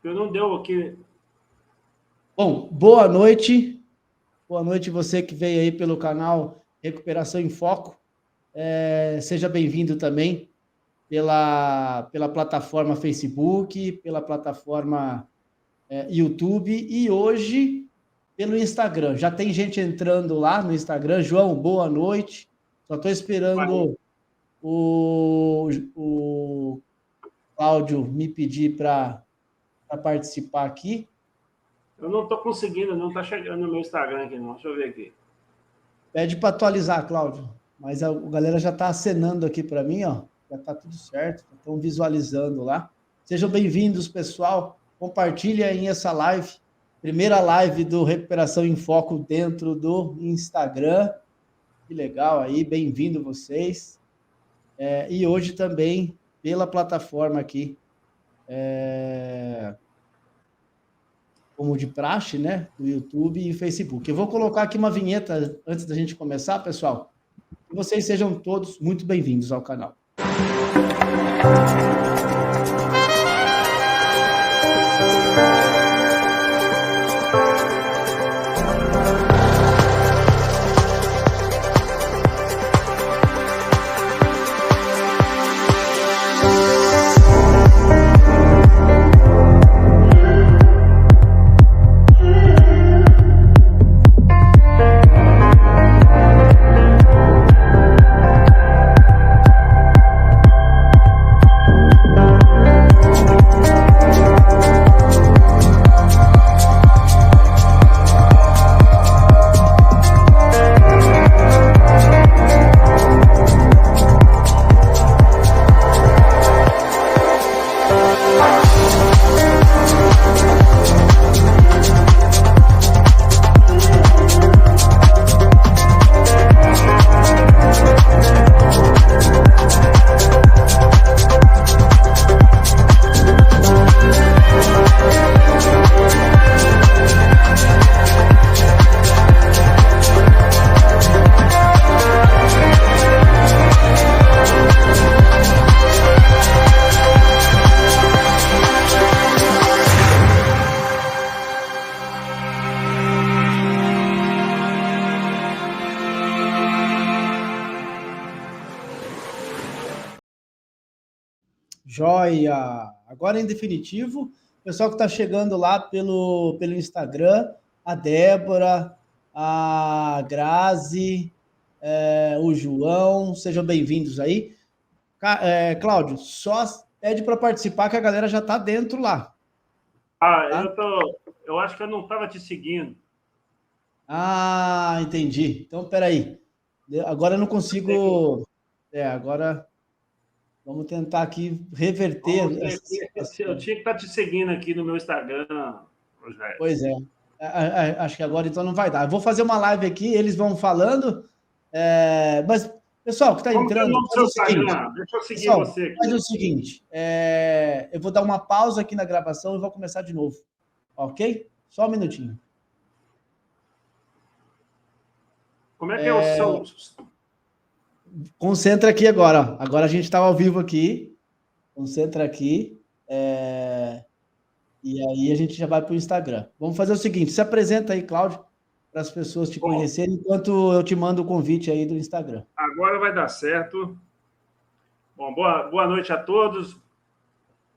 Porque não deu aqui. Bom, boa noite. Boa noite você que veio aí pelo canal Recuperação em Foco. Seja bem-vindo também pela plataforma Facebook, pela plataforma YouTube e hoje pelo Instagram. Já tem gente entrando lá no Instagram. João, boa noite. Só estou esperando o Cláudio me pedir para participar aqui. Eu não estou conseguindo, não está chegando no meu Instagram aqui, não. Deixa eu ver aqui. Pede para atualizar, Cláudio. Mas a galera já está acenando aqui para mim, ó. Já está tudo certo, estão visualizando lá. Sejam bem-vindos, pessoal. Compartilhem essa live. Primeira live do Recuperação em Foco dentro do Instagram. Que legal aí, bem-vindo vocês. E hoje também pela plataforma aqui, como de praxe, né? Do YouTube e Facebook. Eu vou colocar aqui uma vinheta antes da gente começar, pessoal. Que vocês sejam todos muito bem-vindos ao canal. Joia! Agora, em definitivo, o pessoal que está chegando lá pelo Instagram, a Débora, a Grazi, o João, sejam bem-vindos aí. Cláudio, só pede para participar que a galera já está dentro lá. Tá? Eu acho que eu não estava te seguindo. Ah, entendi. Então, peraí. Agora eu não consigo... agora... Vamos tentar aqui reverter. Eu tinha que estar te seguindo aqui no meu Instagram, Rogério. Pois é. Acho que agora então não vai dar. Eu vou fazer uma live aqui, eles vão falando. Mas, pessoal que está entrando, faz o seguinte. Deixa eu seguir pessoal, você aqui. Faz o seguinte. Eu vou dar uma pausa aqui na gravação e vou começar de novo. Ok? Só um minutinho. Como é que é o seu... Concentra aqui agora. Agora a gente está ao vivo aqui. Concentra aqui. E aí a gente já vai para o Instagram. Vamos fazer o seguinte, se apresenta aí, Cláudio, para as pessoas te conhecerem, enquanto eu te mando o convite aí do Instagram. Agora vai dar certo. Bom, boa noite a todos.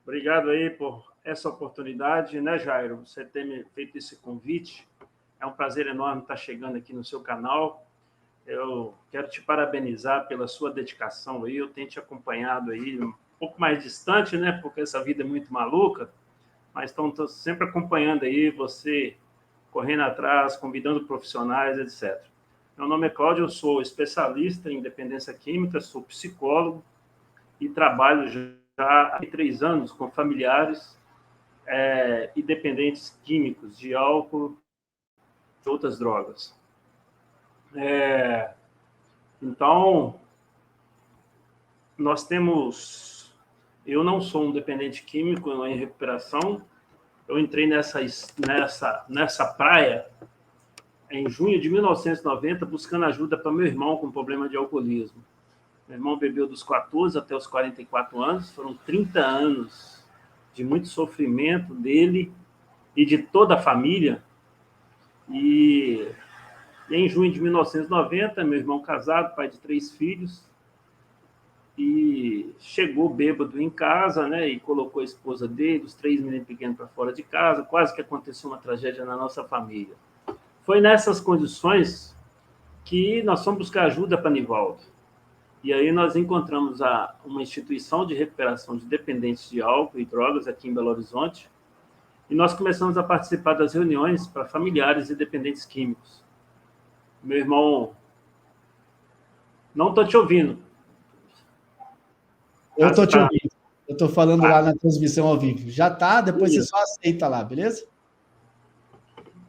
Obrigado aí por essa oportunidade, né, Jairo? Você ter me feito esse convite. É um prazer enorme estar chegando aqui no seu canal. Eu quero te parabenizar pela sua dedicação aí. Eu tenho te acompanhado aí um pouco mais distante, né? Porque essa vida é muito maluca. Mas estou sempre acompanhando aí você, correndo atrás, convidando profissionais, etc. Meu nome é Cláudio, eu sou especialista em dependência química, sou psicólogo e trabalho já há 3 anos com familiares e dependentes químicos de álcool e outras drogas. Então, nós temos... Eu não sou um dependente químico em recuperação. Eu entrei nessa praia em junho de 1990, buscando ajuda para meu irmão com problema de alcoolismo. Meu irmão bebeu dos 14 até os 44 anos, foram 30 anos de muito sofrimento dele e de toda a família. E em junho de 1990, meu irmão casado, pai de 3 filhos, e chegou bêbado em casa, né, e colocou a esposa dele, os 3 meninos pequenos para fora de casa, quase que aconteceu uma tragédia na nossa família. Foi nessas condições que nós fomos buscar ajuda para Nivaldo. E aí nós encontramos uma instituição de recuperação de dependentes de álcool e drogas aqui em Belo Horizonte, e nós começamos a participar das reuniões para familiares e dependentes químicos. Meu irmão, não estou te ouvindo. Eu estou te ouvindo. Eu estou falando lá na transmissão ao vivo. Já está, depois você só aceita lá, beleza?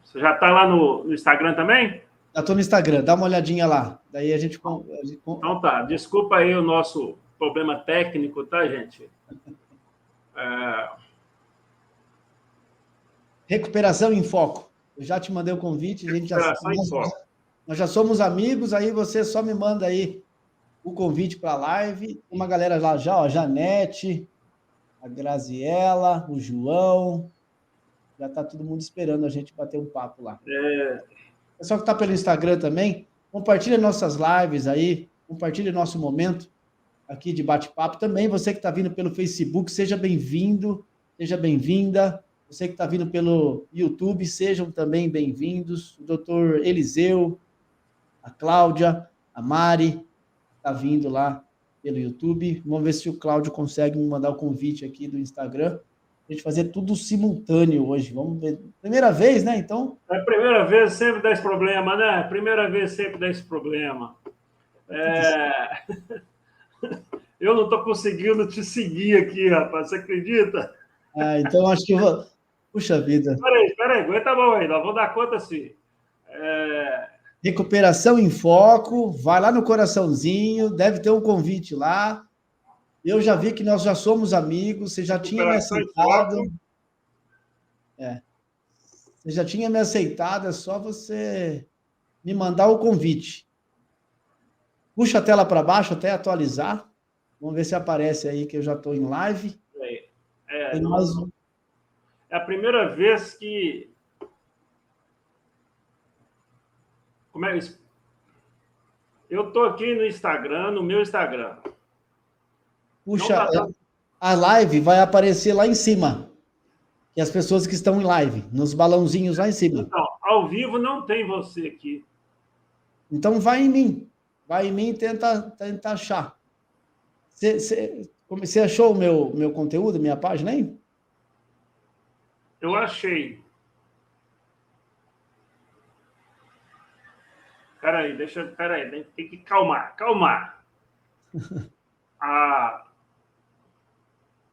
Você já está lá no Instagram também? Já estou no Instagram, dá uma olhadinha lá. Daí a gente... Então tá, desculpa aí o nosso problema técnico, tá, gente? Recuperação em Foco. Eu já te mandei o convite, a gente nós já somos amigos, aí você só me manda aí o convite para a live. Tem uma galera lá já, ó, Janete, a Graziela, o João. Já está todo mundo esperando a gente bater um papo lá. O pessoal que está pelo Instagram também, compartilha nossas lives aí, compartilha nosso momento aqui de bate-papo. Também você que está vindo pelo Facebook, seja bem-vindo, seja bem-vinda. Você que está vindo pelo YouTube, sejam também bem-vindos. O doutor Eliseu, a Cláudia, a Mari, está vindo lá pelo YouTube. Vamos ver se o Cláudio consegue me mandar o convite aqui do Instagram. A gente fazer tudo simultâneo hoje. Vamos ver. Primeira vez, né? Então. É a primeira vez, sempre dá esse problema, né? Primeira vez, sempre dá esse problema. Eu não estou conseguindo te seguir aqui, rapaz. Você acredita? Então acho que eu vou. Puxa vida. Espera aí, aguenta a mão aí. Nós vamos dar conta sim. Recuperação em Foco. Vai lá no coraçãozinho. Deve ter um convite lá. Eu já vi que nós já somos amigos. Você já tinha me aceitado. Você já tinha me aceitado. É só você me mandar o convite. Puxa a tela para baixo até atualizar. Vamos ver se aparece aí que eu já estou em live. É a primeira vez que... Como é isso? Eu estou aqui no Instagram, no meu Instagram. Puxa, a live vai aparecer lá em cima. E as pessoas que estão em live, nos balãozinhos lá em cima. Então, ao vivo não tem você aqui. Então vai em mim. Vai em mim e tenta achar. Você achou o meu conteúdo, minha página aí? Eu achei. Peraí, tem que calmar.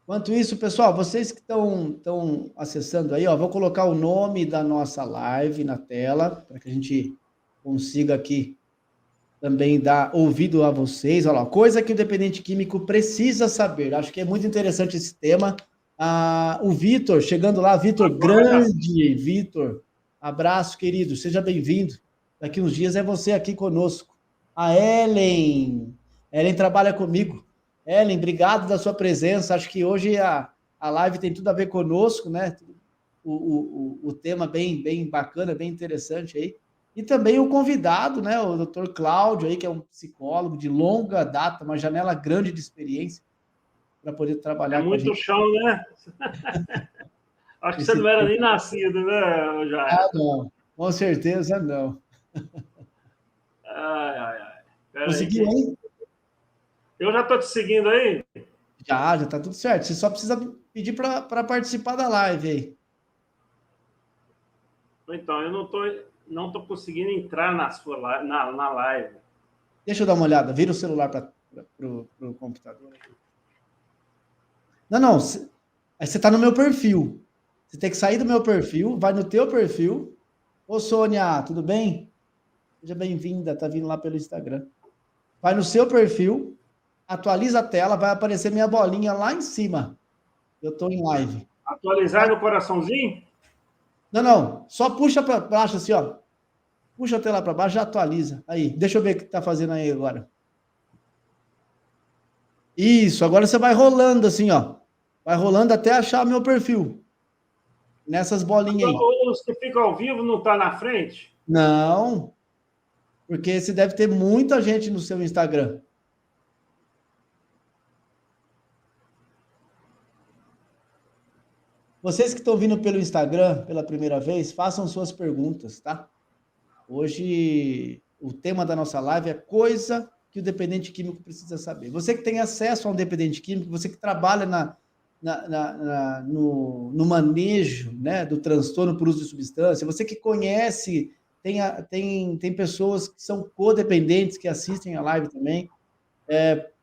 Enquanto isso, pessoal, vocês que estão acessando aí, ó, vou colocar o nome da nossa live na tela, para que a gente consiga aqui também dar ouvido a vocês. Olha lá, coisa que o dependente químico precisa saber. Acho que é muito interessante esse tema. O Vitor, chegando lá, Vitor, grande Vitor, abraço, querido, seja bem-vindo. Daqui uns dias é você aqui conosco. A Ellen trabalha comigo. Ellen, obrigado da sua presença. Acho que hoje a live tem tudo a ver conosco, né? O tema bem bacana, bem interessante aí. E também o convidado, né? O doutor Cláudio aí, que é um psicólogo de longa data, uma janela grande de experiência para poder trabalhar com a gente. É muito chão, né? Acho que você não era nem nascido, né, Jair? Não. Com certeza não. Conseguiu aí? Eu já estou te seguindo aí? Já está tudo certo. Você só precisa pedir para participar da live aí. Então, eu não tô conseguindo entrar na live. Deixa eu dar uma olhada. Vira o celular para o computador. Não. Aí você está no meu perfil. Você tem que sair do meu perfil, vai no teu perfil. Ô, Sônia, tudo bem? Seja bem-vinda, tá vindo lá pelo Instagram. Vai no seu perfil, atualiza a tela, vai aparecer minha bolinha lá em cima. Eu estou em live. Atualizar no coraçãozinho? Não. Só puxa para baixo assim, ó. Puxa a tela para baixo, já atualiza. Aí, deixa eu ver o que tá fazendo aí agora. Isso, agora você vai rolando assim, ó. Vai rolando até achar meu perfil. Nessas bolinhas aí. Os que ficam ao vivo não estão na frente? Não, porque você deve ter muita gente no seu Instagram. Vocês que estão vindo pelo Instagram pela primeira vez, façam suas perguntas, tá? Hoje, o tema da nossa live é coisa que o dependente químico precisa saber. Você que tem acesso a um dependente químico, você que trabalha no manejo, né, do transtorno por uso de substância, você que conhece, tem pessoas que são codependentes que assistem a live também,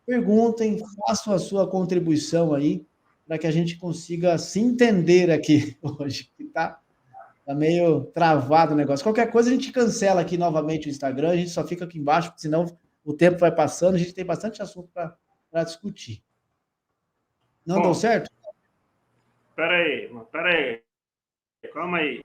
perguntem, façam a sua contribuição aí, para que a gente consiga se entender aqui hoje, que tá meio travado o negócio. Qualquer coisa a gente cancela aqui novamente o Instagram, a gente só fica aqui embaixo, porque senão o tempo vai passando, a gente tem bastante assunto para discutir. Não deu certo? Peraí. Calma aí.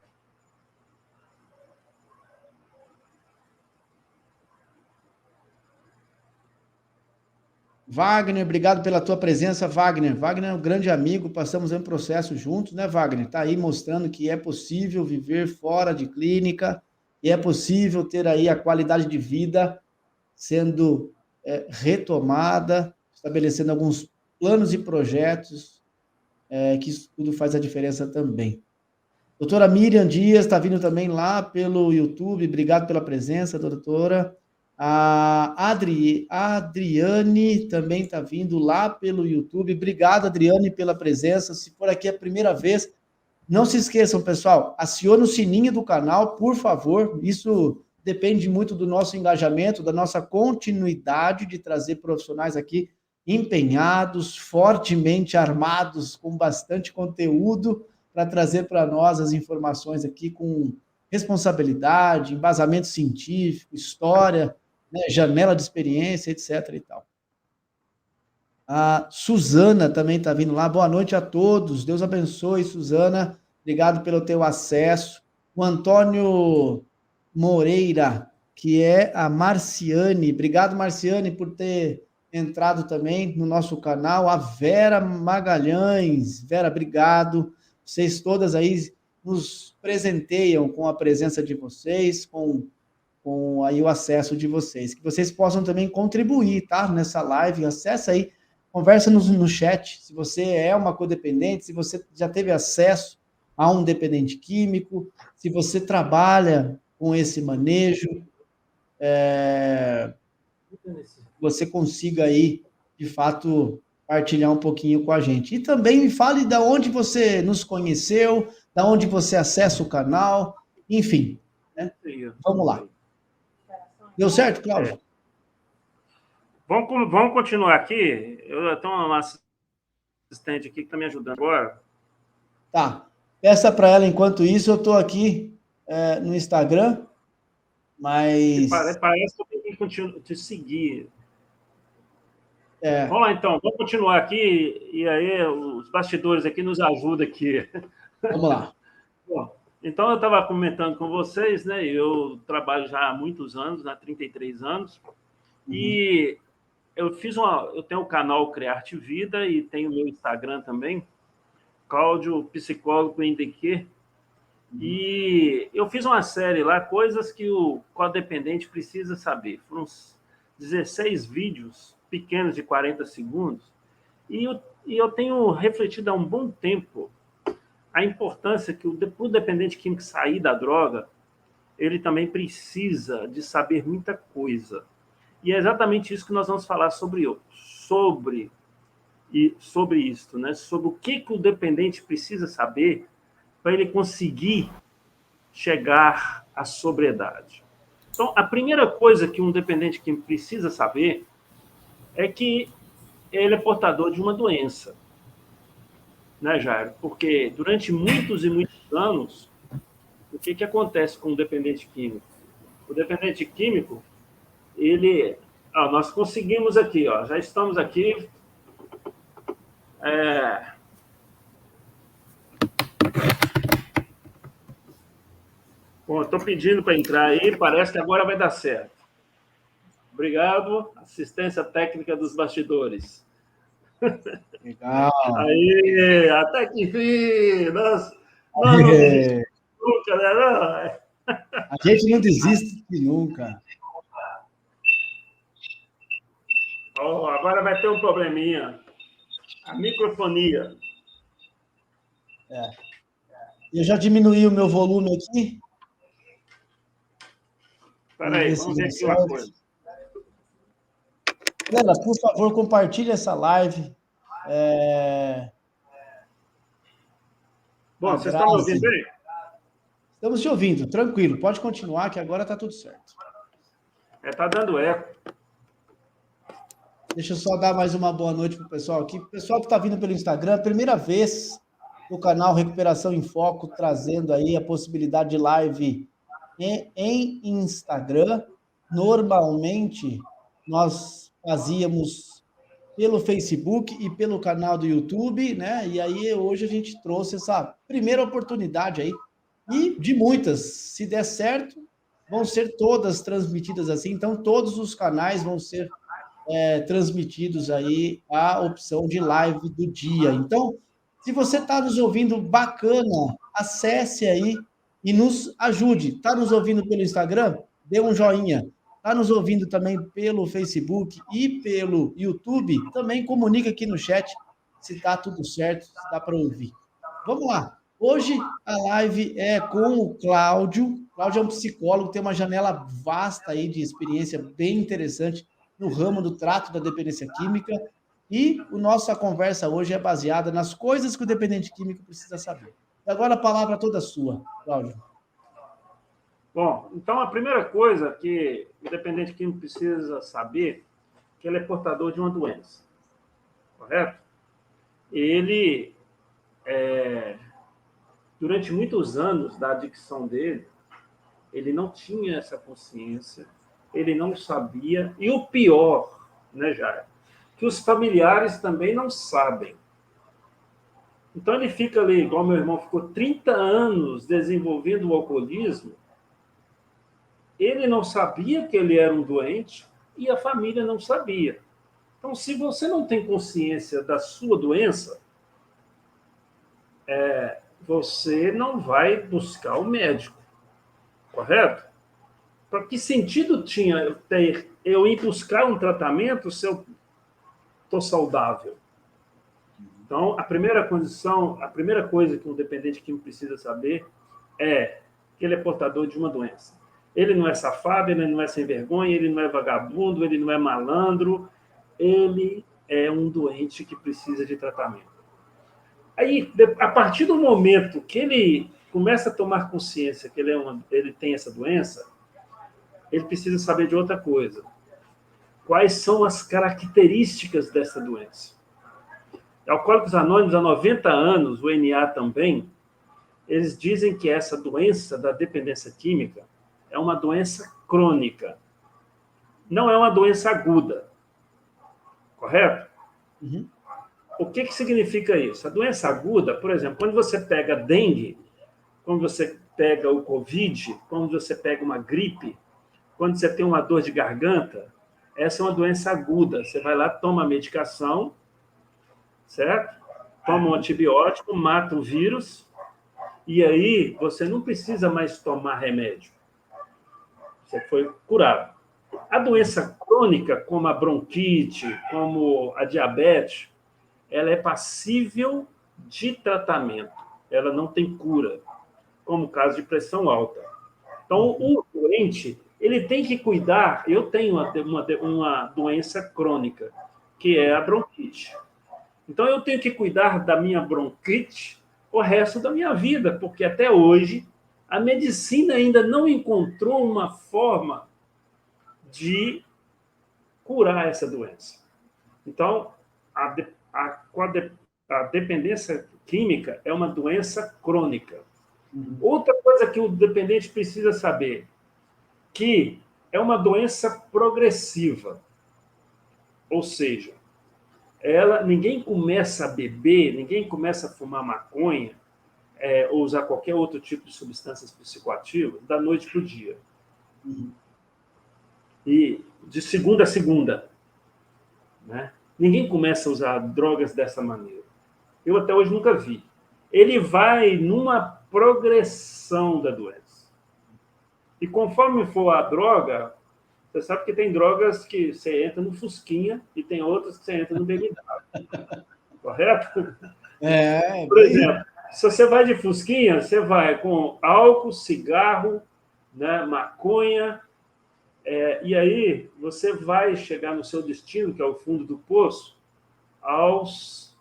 Wagner, obrigado pela tua presença, Wagner. Wagner é um grande amigo, passamos um processo juntos, né, Wagner? Está aí mostrando que é possível viver fora de clínica e é possível ter aí a qualidade de vida sendo retomada, estabelecendo alguns planos e projetos, que isso tudo faz a diferença também. Doutora Miriam Dias está vindo também lá pelo YouTube, obrigado pela presença, doutora. A Adriane também está vindo lá pelo YouTube. Obrigado, Adriane, pela presença. Se for aqui a primeira vez, não se esqueçam, pessoal, acione o sininho do canal, por favor. Isso depende muito do nosso engajamento, da nossa continuidade de trazer profissionais aqui empenhados, fortemente armados, com bastante conteúdo para trazer para nós as informações aqui com responsabilidade, embasamento científico, história, né, janela de experiência, etc. e tal. A Suzana também está vindo lá. Boa noite a todos. Deus abençoe, Suzana. Obrigado pelo teu acesso. O Antônio Moreira, que é a Marciane. Obrigado, Marciane, por ter entrado também no nosso canal. A Vera Magalhães. Vera, obrigado. Vocês todas aí nos presenteiam com a presença de vocês, com aí o acesso de vocês. Que vocês possam também contribuir, tá? Nessa live, acessa aí, conversa no chat, se você é uma codependente, se você já teve acesso a um dependente químico, se você trabalha com esse manejo, você consiga aí, de fato, partilhar um pouquinho com a gente. E também me fale de onde você nos conheceu, da onde você acessa o canal, enfim, né? Vamos lá. Deu certo, Cláudio? Vamos continuar aqui. Eu tenho uma assistente aqui que está me ajudando agora. Tá. Peça para ela, enquanto isso, eu estou aqui no Instagram, mas... Parece que eu tenho que te seguir. Vamos lá, então. Vamos continuar aqui, e aí os bastidores aqui nos ajudam aqui. Vamos lá. Bom, então, eu estava comentando com vocês, né? Eu trabalho já há muitos anos, há 33 anos, e eu tenho o canal Criarte Vida e tenho o meu Instagram também, Cláudio Psicólogo NDQ, e eu fiz uma série lá, coisas que o codependente precisa saber. Foram uns 16 vídeos pequenos de 40 segundos, e eu tenho refletido há um bom tempo a importância que o dependente químico sair da droga, ele também precisa de saber muita coisa. E é exatamente isso que nós vamos falar sobre isso, né? Sobre o que o dependente precisa saber para ele conseguir chegar à sobriedade. Então, a primeira coisa que um dependente químico precisa saber é que ele é portador de uma doença, né, Jairo? Porque durante muitos e muitos anos, o que acontece com o dependente químico? O dependente químico, nós conseguimos aqui, já estamos aqui. Bom, estou pedindo para entrar aí, parece que agora vai dar certo. Obrigado, assistência técnica dos bastidores. Legal. Aí, até que enfim! Nós não desistimos nunca, né? Não? A gente não desiste nunca. Oh, agora vai ter um probleminha. A microfonia. Eu já diminuí o meu volume aqui. Espera aí, vamos ver aqui uma coisa. Galera, por favor, compartilhe essa live. Bom, vocês estão me ouvindo bem? Estamos te ouvindo, tranquilo. Pode continuar, que agora está tudo certo. Tá dando eco. Deixa eu só dar mais uma boa noite para o pessoal aqui. O pessoal que está vindo pelo Instagram, primeira vez no canal Recuperação em Foco, trazendo aí a possibilidade de live em Instagram. Normalmente, nós fazíamos pelo Facebook e pelo canal do YouTube, né? E aí, hoje a gente trouxe essa primeira oportunidade aí, e de muitas. Se der certo, vão ser todas transmitidas assim. Então, todos os canais vão ser transmitidos aí a opção de live do dia. Então, se você está nos ouvindo bacana, acesse aí e nos ajude. Está nos ouvindo pelo Instagram? Dê um joinha. Está nos ouvindo também pelo Facebook e pelo YouTube? Também comunica aqui no chat se está tudo certo, se dá para ouvir. Vamos lá. Hoje a live é com o Cláudio. Cláudio é um psicólogo, tem uma janela vasta aí de experiência bem interessante no ramo do trato da dependência química, e a nossa conversa hoje é baseada nas coisas que o dependente químico precisa saber. E agora a palavra toda sua, Cláudio. Bom, então a primeira coisa que o dependente químico precisa saber é que ele é portador de uma doença, correto? Ele, durante muitos anos da adicção dele, ele não tinha essa consciência, ele não sabia, e o pior, né, Jair, que os familiares também não sabem. Então ele fica ali, igual meu irmão ficou 30 anos desenvolvendo o alcoolismo, ele não sabia que ele era um doente e a família não sabia. Então, se você não tem consciência da sua doença, você não vai buscar o médico, correto? Para que sentido tinha eu ir buscar um tratamento se eu estou saudável? Então, a primeira coisa que um dependente químico precisa saber é que ele é portador de uma doença. Ele não é safado, ele não é sem vergonha, ele não é vagabundo, ele não é malandro, ele é um doente que precisa de tratamento. Aí, a partir do momento que ele começa a tomar consciência que ele tem essa doença, ele precisa saber de outra coisa. Quais são as características dessa doença? Alcoólicos Anônimos há 90 anos, o NA também, eles dizem que essa doença da dependência química é uma doença crônica. Não é uma doença aguda. Correto? Uhum. O que significa isso? A doença aguda, por exemplo, quando você pega dengue, quando você pega o Covid, quando você pega uma gripe, quando você tem uma dor de garganta, essa é uma doença aguda. Você vai lá, toma a medicação, certo? Toma um antibiótico, mata o vírus, e aí você não precisa mais tomar remédio. Você foi curado. A doença crônica, como a bronquite, como a diabetes, ela é passível de tratamento. Ela não tem cura, como o caso de pressão alta. Então, o doente, ele tem que cuidar. Eu tenho uma doença crônica, que é a bronquite. Então, eu tenho que cuidar da minha bronquite o resto da minha vida, porque até hoje a medicina ainda não encontrou uma forma de curar essa doença. Então, a dependência química é uma doença crônica. Outra coisa que o dependente precisa saber, que é uma doença progressiva. Ou seja, ninguém começa a beber, ninguém começa a fumar maconha, ou usar qualquer outro tipo de substâncias psicoativas da noite para o dia. E de segunda a segunda. Né? Ninguém começa a usar drogas dessa maneira. Eu até hoje nunca vi. Ele vai numa progressão da doença. E conforme for a droga, você sabe que tem drogas que você entra no Fusquinha e tem outras que você entra no BMW. Correto? Por Bem... exemplo, se você vai de Fusquinha, você vai com álcool, cigarro, né, maconha, e aí você vai chegar no seu destino, que é o fundo do poço, aos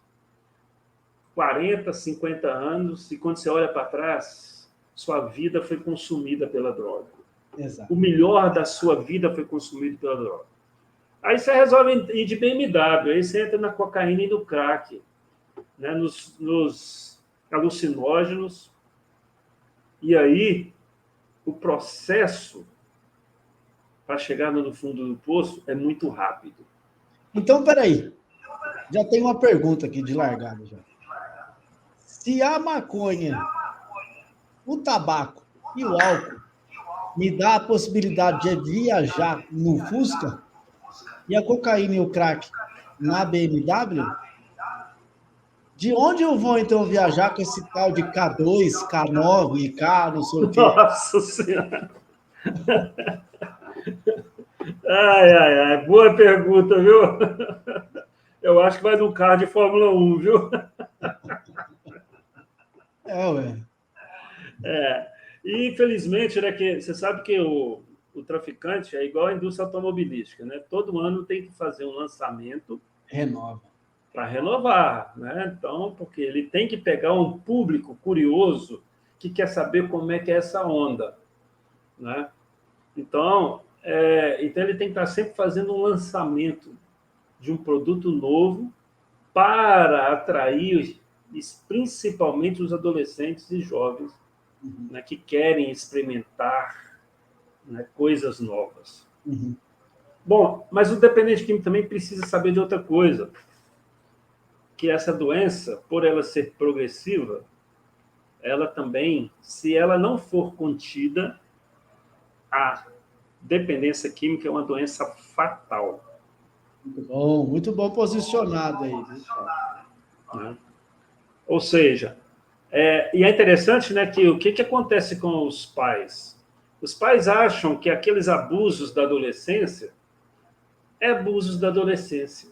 40, 50 anos, e quando você olha para trás, sua vida foi consumida pela droga. Exato. O melhor da sua vida foi consumido pela droga. Aí você resolve ir de BMW, aí você entra na cocaína e no crack, né, nos alucinógenos, e aí o processo para chegar no fundo do poço é muito rápido. Então, peraí. Já tem uma pergunta aqui de largada. Já. Se a maconha, o tabaco e o álcool me dá a possibilidade de viajar no Fusca e a cocaína e o crack na BMW, de onde eu vou, então, viajar com esse tal de K2, K9 e K não sei o quê? Nossa Senhora! Ai. Boa pergunta, viu? Eu acho que vai no carro de Fórmula 1, viu? Ué. E, infelizmente, né, que você sabe que o traficante é igual à indústria automobilística, né? Todo ano tem que fazer um lançamento Renova. para renovar, né? Então, porque ele tem que pegar um público curioso que quer saber como é que é essa onda, né? Então, então ele tem que estar sempre fazendo um lançamento de um produto novo para atrair principalmente os adolescentes e jovens, né, que querem experimentar, né, coisas novas. Uhum. Bom, mas o dependente químico também precisa saber de outra coisa, que essa doença, por ela ser progressiva, ela também, se ela não for contida, a dependência química é uma doença fatal. Muito bom posicionado aí. Né? Ou seja, e é interessante, né, que o que acontece com os pais? Os pais acham que aqueles abusos da adolescência é abusos da adolescência.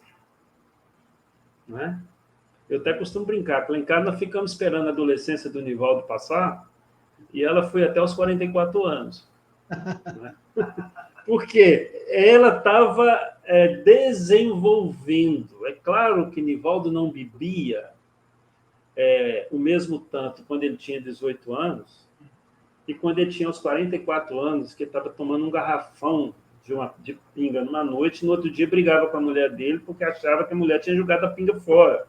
Né? Eu até costumo brincar, que lá em casa nós ficamos esperando a adolescência do Nivaldo passar, e ela foi até os 44 anos. Né? Porque ela estava desenvolvendo. É claro que Nivaldo não bebia o mesmo tanto quando ele tinha 18 anos, e quando ele tinha os 44 anos, que estava tomando um garrafão de pinga numa noite, no outro dia brigava com a mulher dele porque achava que a mulher tinha jogado a pinga fora.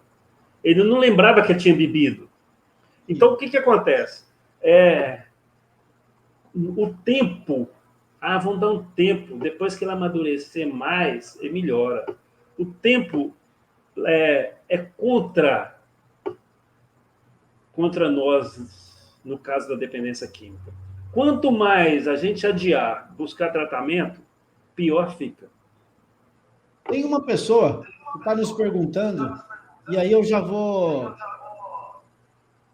Ele não lembrava que tinha bebido. Então, o que acontece? O tempo, vão dar um tempo, depois que ele amadurecer mais, ele melhora. O tempo é contra nós, no caso da dependência química. Quanto mais a gente adiar, buscar tratamento, pior fica. Tem uma pessoa que está nos perguntando, e aí eu já vou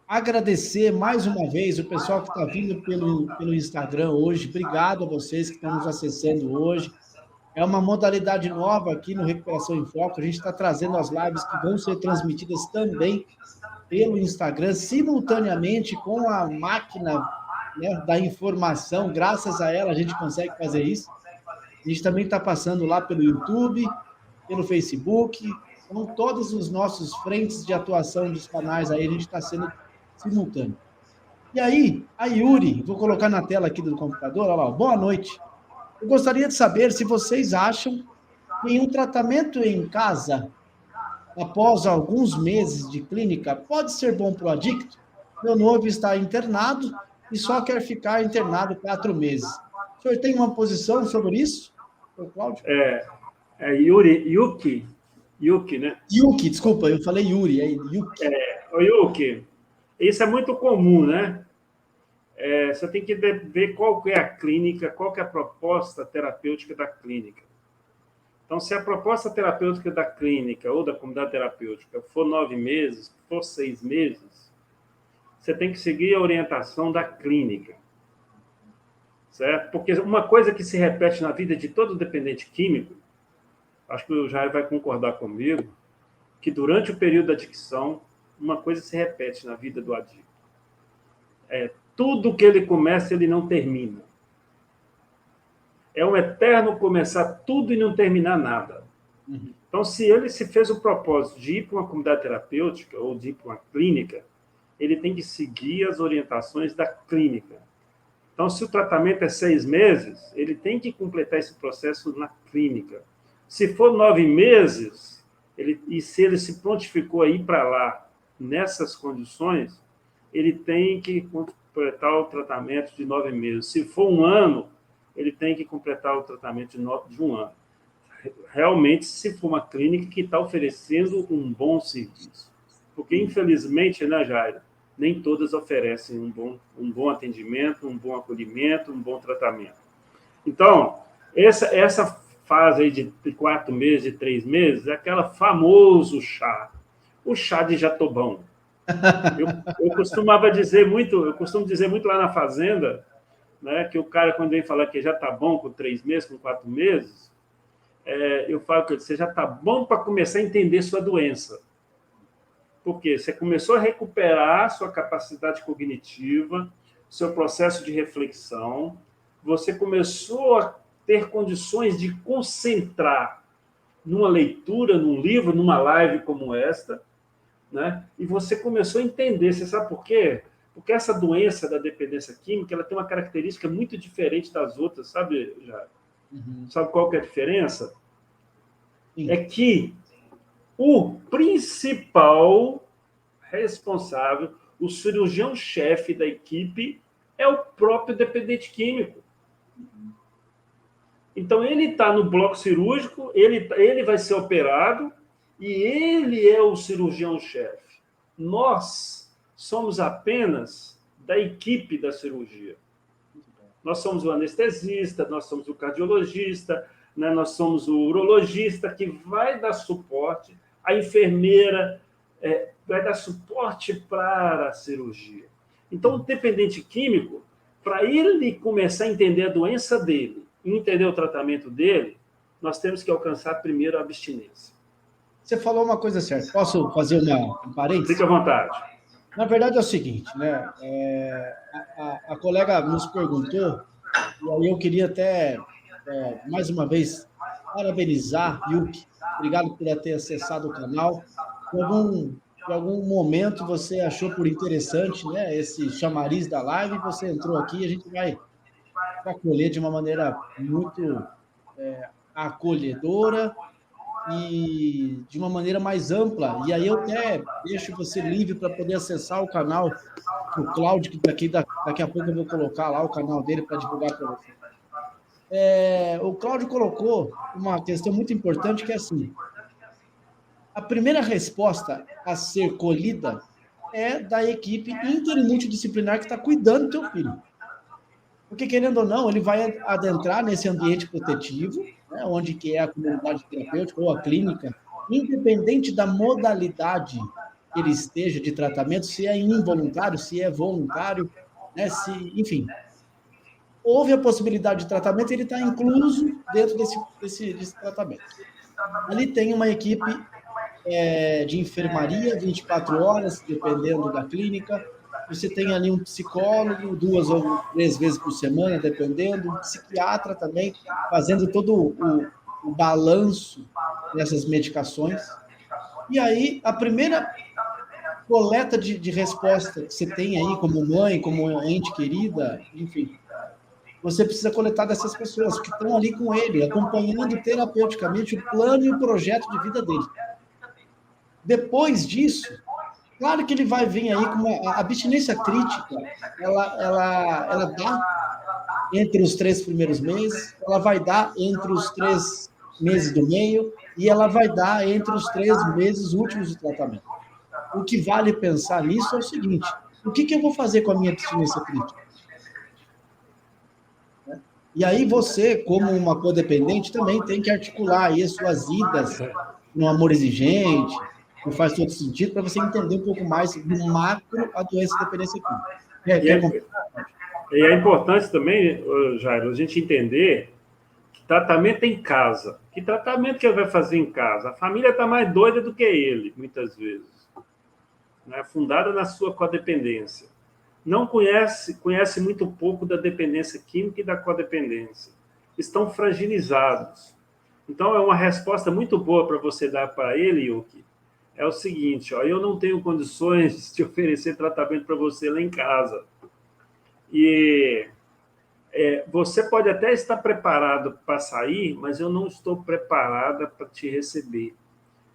agradecer mais uma vez o pessoal que está vindo pelo Instagram hoje. Obrigado a vocês que estão nos acessando hoje. É uma modalidade nova aqui no Recuperação em Foco. A gente está trazendo as lives que vão ser transmitidas também pelo Instagram, simultaneamente com a máquina, né, da informação. Graças a ela, a gente consegue fazer isso. A gente também está passando lá pelo YouTube, pelo Facebook. Então, todos os nossos frentes de atuação dos canais aí, a gente está sendo simultâneo. E aí, a Yuri, vou colocar na tela aqui do computador, olha lá, boa noite. Eu gostaria de saber se vocês acham que um tratamento em casa, após alguns meses de clínica, pode ser bom para o adicto? Meu noivo está internado e só quer ficar internado 4 meses. O senhor tem uma posição sobre isso, Cláudio? Yuki, né? Yuki, desculpa, eu falei Yuri, é Yuki. Yuki, isso é muito comum, né? Você tem que ver qual é a clínica, qual é a proposta terapêutica da clínica. Então, se a proposta terapêutica da clínica ou da comunidade terapêutica for 9 meses, for 6 meses, você tem que seguir a orientação da clínica, certo? Porque uma coisa que se repete na vida de todo dependente químico, acho que o Jair vai concordar comigo, que durante o período da adicção, uma coisa se repete na vida do adicto. Tudo que ele começa, ele não termina. É um eterno começar tudo e não terminar nada. Então, se ele se fez o propósito de ir para uma comunidade terapêutica ou de ir para uma clínica, ele tem que seguir as orientações da clínica. Então, se o tratamento é 6 meses, ele tem que completar esse processo na clínica. Se for 9 meses, e se ele se prontificou a ir para lá nessas condições, ele tem que completar o tratamento de 9 meses. Se for 1 ano, ele tem que completar o tratamento de 1 ano. Realmente, se for uma clínica que está oferecendo um bom serviço. Porque, infelizmente, né, Jair, nem todas oferecem um bom atendimento, um bom acolhimento, um bom tratamento. Então, essa fase aí de 4 meses, de 3 meses, é aquela famoso chá, o chá de jatobão. Eu costumo dizer muito lá na fazenda, né, que o cara, quando vem falar que já está bom com 3 meses, com 4 meses, eu falo que você já está bom para começar a entender sua doença. Porque você começou a recuperar sua capacidade cognitiva, seu processo de reflexão, você começou a ter condições de concentrar numa leitura, num livro, numa live como esta, né? E você começou a entender. Você sabe por quê? Porque essa doença da dependência química, ela tem uma característica muito diferente das outras, sabe, Jair? Sabe qual que é a diferença? Sim. É que o principal responsável, o cirurgião-chefe da equipe, é o próprio dependente químico. Então, ele está no bloco cirúrgico, ele vai ser operado e ele é o cirurgião-chefe. Nós somos apenas da equipe da cirurgia. Nós somos o anestesista, nós somos o cardiologista, né? Nós somos o urologista que vai dar suporte, a enfermeira vai dar suporte para a cirurgia. Então, o dependente químico, para ele começar a entender a doença dele e entender o tratamento dele, nós temos que alcançar primeiro a abstinência. Você falou uma coisa certa. Posso fazer um parênteses? Fique à vontade. Na verdade é o seguinte, né? A colega nos perguntou, e aí eu queria até, mais uma vez, parabenizar, Yuki. Obrigado por ter acessado o canal. Em algum momento você achou por interessante, né, esse chamariz da live, você entrou aqui e a gente vai acolher de uma maneira muito acolhedora e de uma maneira mais ampla. E aí eu até deixo você livre para poder acessar o canal do Cláudio, que daqui a pouco eu vou colocar lá o canal dele para divulgar para você. O Cláudio colocou uma questão muito importante, que é assim: a primeira resposta a ser colhida é da equipe inter e multidisciplinar que está cuidando do teu filho. Porque, querendo ou não, ele vai adentrar nesse ambiente protetivo, né, onde que é a comunidade terapêutica ou a clínica, independente da modalidade que ele esteja de tratamento, se é involuntário, se é voluntário, né, enfim. Houve a possibilidade de tratamento, ele está incluso dentro desse tratamento. Ali tem uma equipe de enfermaria, 24 horas, dependendo da clínica. Você tem ali um psicólogo 2 ou 3 vezes por semana, dependendo, um psiquiatra também, fazendo todo o balanço dessas medicações. E aí, a primeira coleta de resposta que você tem aí, como mãe, como ente querida, enfim, você precisa coletar dessas pessoas que estão ali com ele, acompanhando terapeuticamente o plano e o projeto de vida dele. Depois disso, claro que ele vai vir aí com a abstinência crítica, ela dá entre os 3 primeiros meses, ela vai dar entre os 3 meses do meio e ela vai dar entre os 3 meses últimos do tratamento. O que vale pensar nisso é o seguinte: o que eu vou fazer com a minha abstinência crítica? E aí você, como uma codependente, também tem que articular aí as suas idas no amor exigente, que faz todo sentido, para você entender um pouco mais do macro a doença de dependência química. E Quer é, e é importante também, Jairo, a gente entender que tratamento em casa. Que tratamento que ele vai fazer em casa? A família está mais doida do que ele, muitas vezes. Né? Fundada na sua codependência. Não conhece muito pouco da dependência química e da codependência. Estão fragilizados. Então, é uma resposta muito boa para você dar para ele, Yuki. É o seguinte, ó, eu não tenho condições de oferecer tratamento para você lá em casa. E você pode até estar preparado para sair, mas eu não estou preparada para te receber.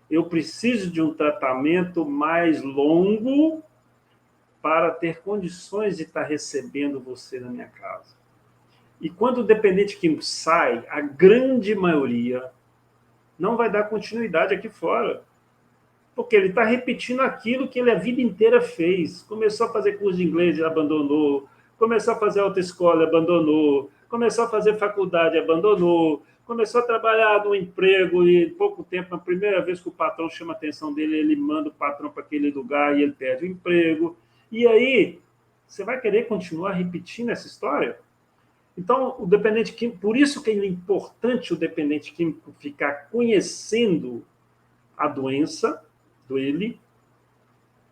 Eu preciso de um tratamento mais longo para ter condições de estar recebendo você na minha casa. E quando o dependente químico sai, a grande maioria não vai dar continuidade aqui fora. Porque ele está repetindo aquilo que ele a vida inteira fez. Começou a fazer curso de inglês e abandonou. Começou a fazer autoescola e abandonou. Começou a fazer faculdade e abandonou. Começou a trabalhar num emprego e, em pouco tempo, na primeira vez que o patrão chama a atenção dele, ele manda o patrão para aquele lugar e ele perde o emprego. E aí, você vai querer continuar repetindo essa história? Então, o dependente químico, por isso que é importante o dependente químico ficar conhecendo a doença dele,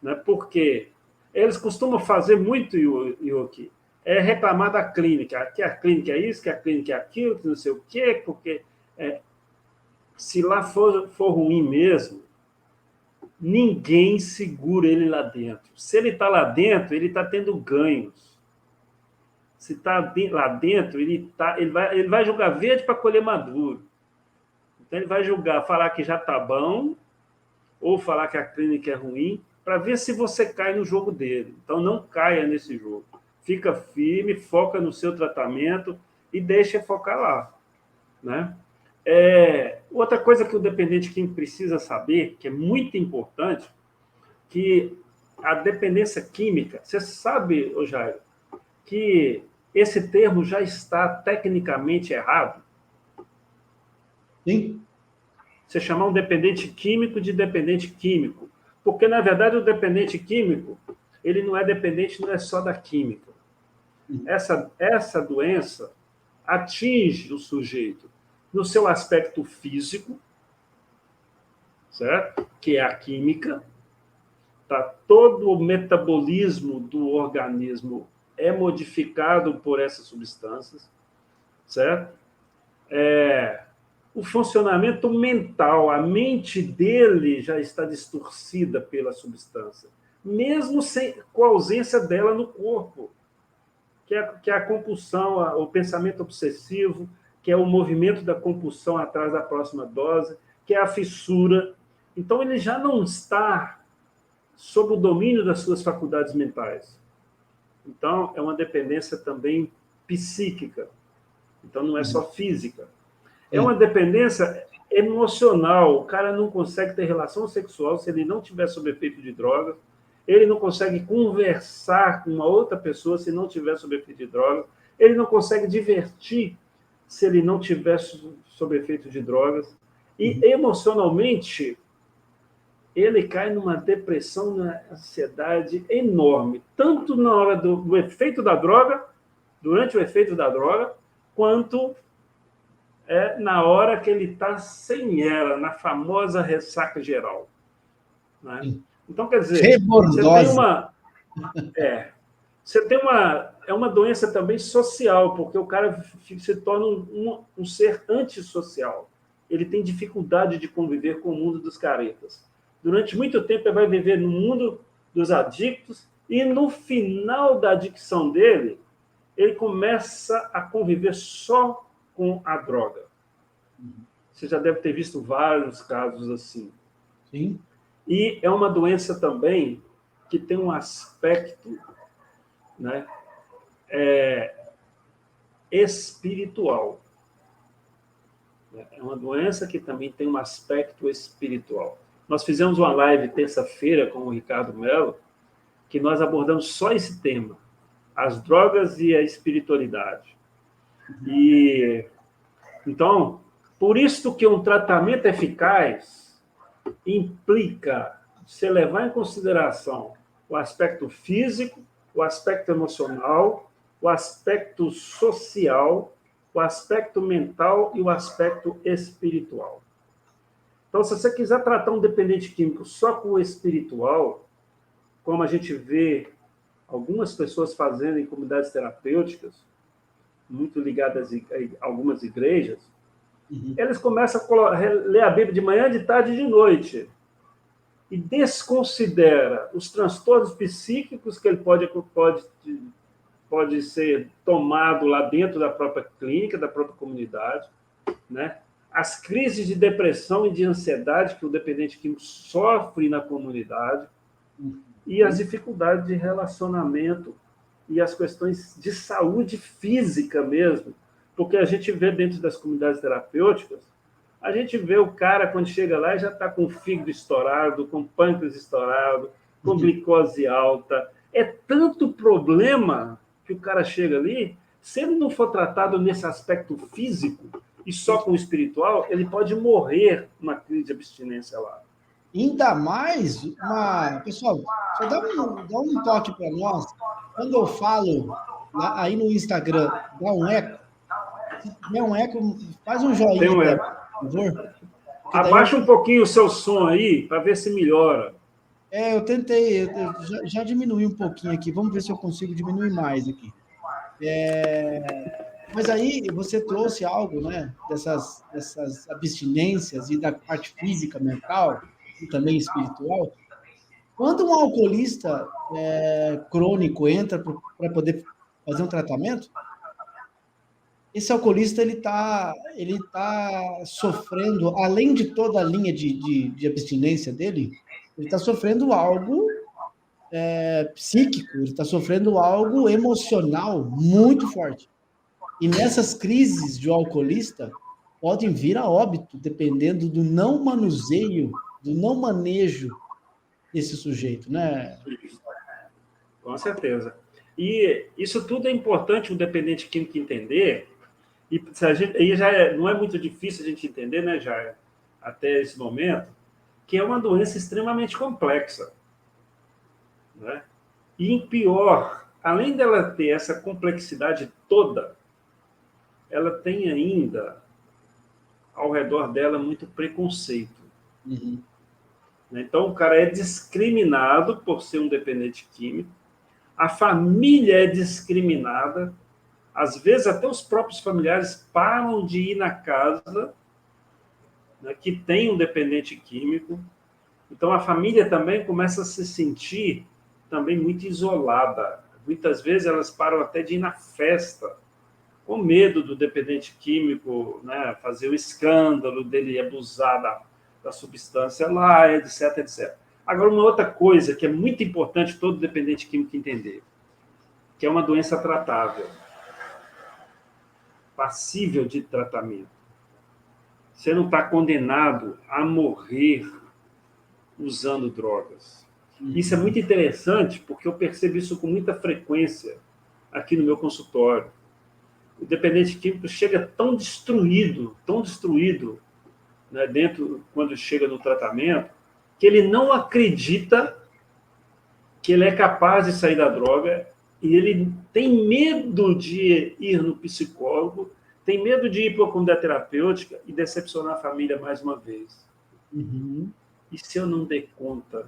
né? Porque eles costumam fazer muito, Yuki, reclamar da clínica, que a clínica é isso, que a clínica é aquilo, que não sei o quê, porque se lá for ruim mesmo, ninguém segura ele lá dentro. Se ele está lá dentro, ele está tendo ganhos. Se está lá dentro, ele vai jogar verde para colher maduro. Então, ele vai julgar, falar que já está bom, ou falar que a clínica é ruim, para ver se você cai no jogo dele. Então, não caia nesse jogo. Fica firme, foca no seu tratamento e deixa focar lá. Né? Outra coisa que o dependente químico precisa saber, que é muito importante, que a dependência química, você sabe, Jairo, que esse termo já está tecnicamente errado? Sim. Você chamar um dependente químico de dependente químico. Porque, na verdade, o dependente químico, ele não é dependente, não é só da química. Essa doença atinge o sujeito no seu aspecto físico, certo? Que é a química. Tá? Todo o metabolismo do organismo é modificado por essas substâncias, certo? O funcionamento mental, a mente dele já está distorcida pela substância, mesmo com a ausência dela no corpo, que é a compulsão, o pensamento obsessivo, que é o movimento da compulsão atrás da próxima dose, que é a fissura. Então, ele já não está sob o domínio das suas faculdades mentais. Então, é uma dependência também psíquica. Então, não é só física. É uma dependência emocional. O cara não consegue ter relação sexual se ele não tiver sob efeito de drogas. Ele não consegue conversar com uma outra pessoa se não tiver sob efeito de drogas. Ele não consegue divertir se ele não tiver sob efeito de drogas. E emocionalmente, ele cai numa depressão, na ansiedade enorme, tanto na hora do efeito da droga, durante o efeito da droga, quanto na hora que ele está sem ela, na famosa ressaca geral. Né? Então, quer dizer, você tem uma doença também social, porque o cara se torna um ser antissocial. Ele tem dificuldade de conviver com o mundo dos caretas. Durante muito tempo, ele vai viver no mundo dos adictos e, no final da adicção dele, ele começa a conviver só com a droga. Você já deve ter visto vários casos assim. Sim. E é uma doença também que tem um aspecto, né, espiritual. É uma doença que também tem um aspecto espiritual. Nós fizemos uma live terça-feira com o Ricardo Mello, que nós abordamos só esse tema, as drogas e a espiritualidade. E, então, por isso que um tratamento eficaz implica você levar em consideração o aspecto físico, o aspecto emocional, o aspecto social, o aspecto mental e o aspecto espiritual. Então, se você quiser tratar um dependente químico só com o espiritual, como a gente vê algumas pessoas fazendo em comunidades terapêuticas, muito ligadas a algumas igrejas, eles começam a ler a Bíblia de manhã, de tarde e de noite, e desconsidera os transtornos psíquicos que ele pode ser tomado lá dentro da própria clínica, da própria comunidade, né? As crises de depressão e de ansiedade que o dependente químico sofre na comunidade, e as dificuldades de relacionamento e as questões de saúde física mesmo, porque a gente vê dentro das comunidades terapêuticas, a gente vê o cara, quando chega lá, já está com o fígado estourado, com o pâncreas estourado, com glicose alta. É tanto problema que o cara chega ali, se ele não for tratado nesse aspecto físico e só com o espiritual, ele pode morrer numa crise de abstinência lá. Ainda mais, pessoal, só dá um toque para nós. Quando eu falo lá, aí no Instagram, dá um eco. Se tiver um eco, faz um joinha, Tem um eco. por favor. Abaixa um pouquinho o seu som aí, para ver se melhora. Eu tentei, já diminui um pouquinho aqui. Vamos ver se eu consigo diminuir mais aqui. Mas aí você trouxe algo, né, dessas abstinências e da parte física, mental e também espiritual. Quando um alcoolista crônico entra para poder fazer um tratamento, esse alcoolista ele tá sofrendo, além de toda a linha de abstinência dele, ele está sofrendo algo psíquico, ele está sofrendo algo emocional muito forte. E nessas crises de alcoolista, podem vir a óbito, dependendo do não manuseio, do não manejo desse sujeito, né? Com certeza. E isso tudo é importante o dependente químico entender, e aí não é muito difícil a gente entender, né, já até esse momento, que é uma doença extremamente complexa. Né? E em pior, além dela ter essa complexidade toda, ela tem ainda ao redor dela muito preconceito. Uhum. Então, o cara é discriminado por ser um dependente químico, a família é discriminada, às vezes até os próprios familiares param de ir na casa, né, que tem um dependente químico. Então, a família também começa a se sentir também muito isolada. Muitas vezes elas param até de ir na festa, com medo do dependente químico, né, fazer o escândalo dele abusar da substância lá, etc, etc. Agora, uma outra coisa que é muito importante todo dependente químico entender, que é uma doença tratável, passível de tratamento. Você não está condenado a morrer usando drogas. Isso é muito interessante, porque eu percebo isso com muita frequência aqui no meu consultório. O dependente químico chega tão destruído, né, quando chega no tratamento, que ele não acredita que ele é capaz de sair da droga e ele tem medo de ir no psicólogo, tem medo de ir para a comunidade terapêutica e decepcionar a família mais uma vez. Uhum. E se eu não der conta,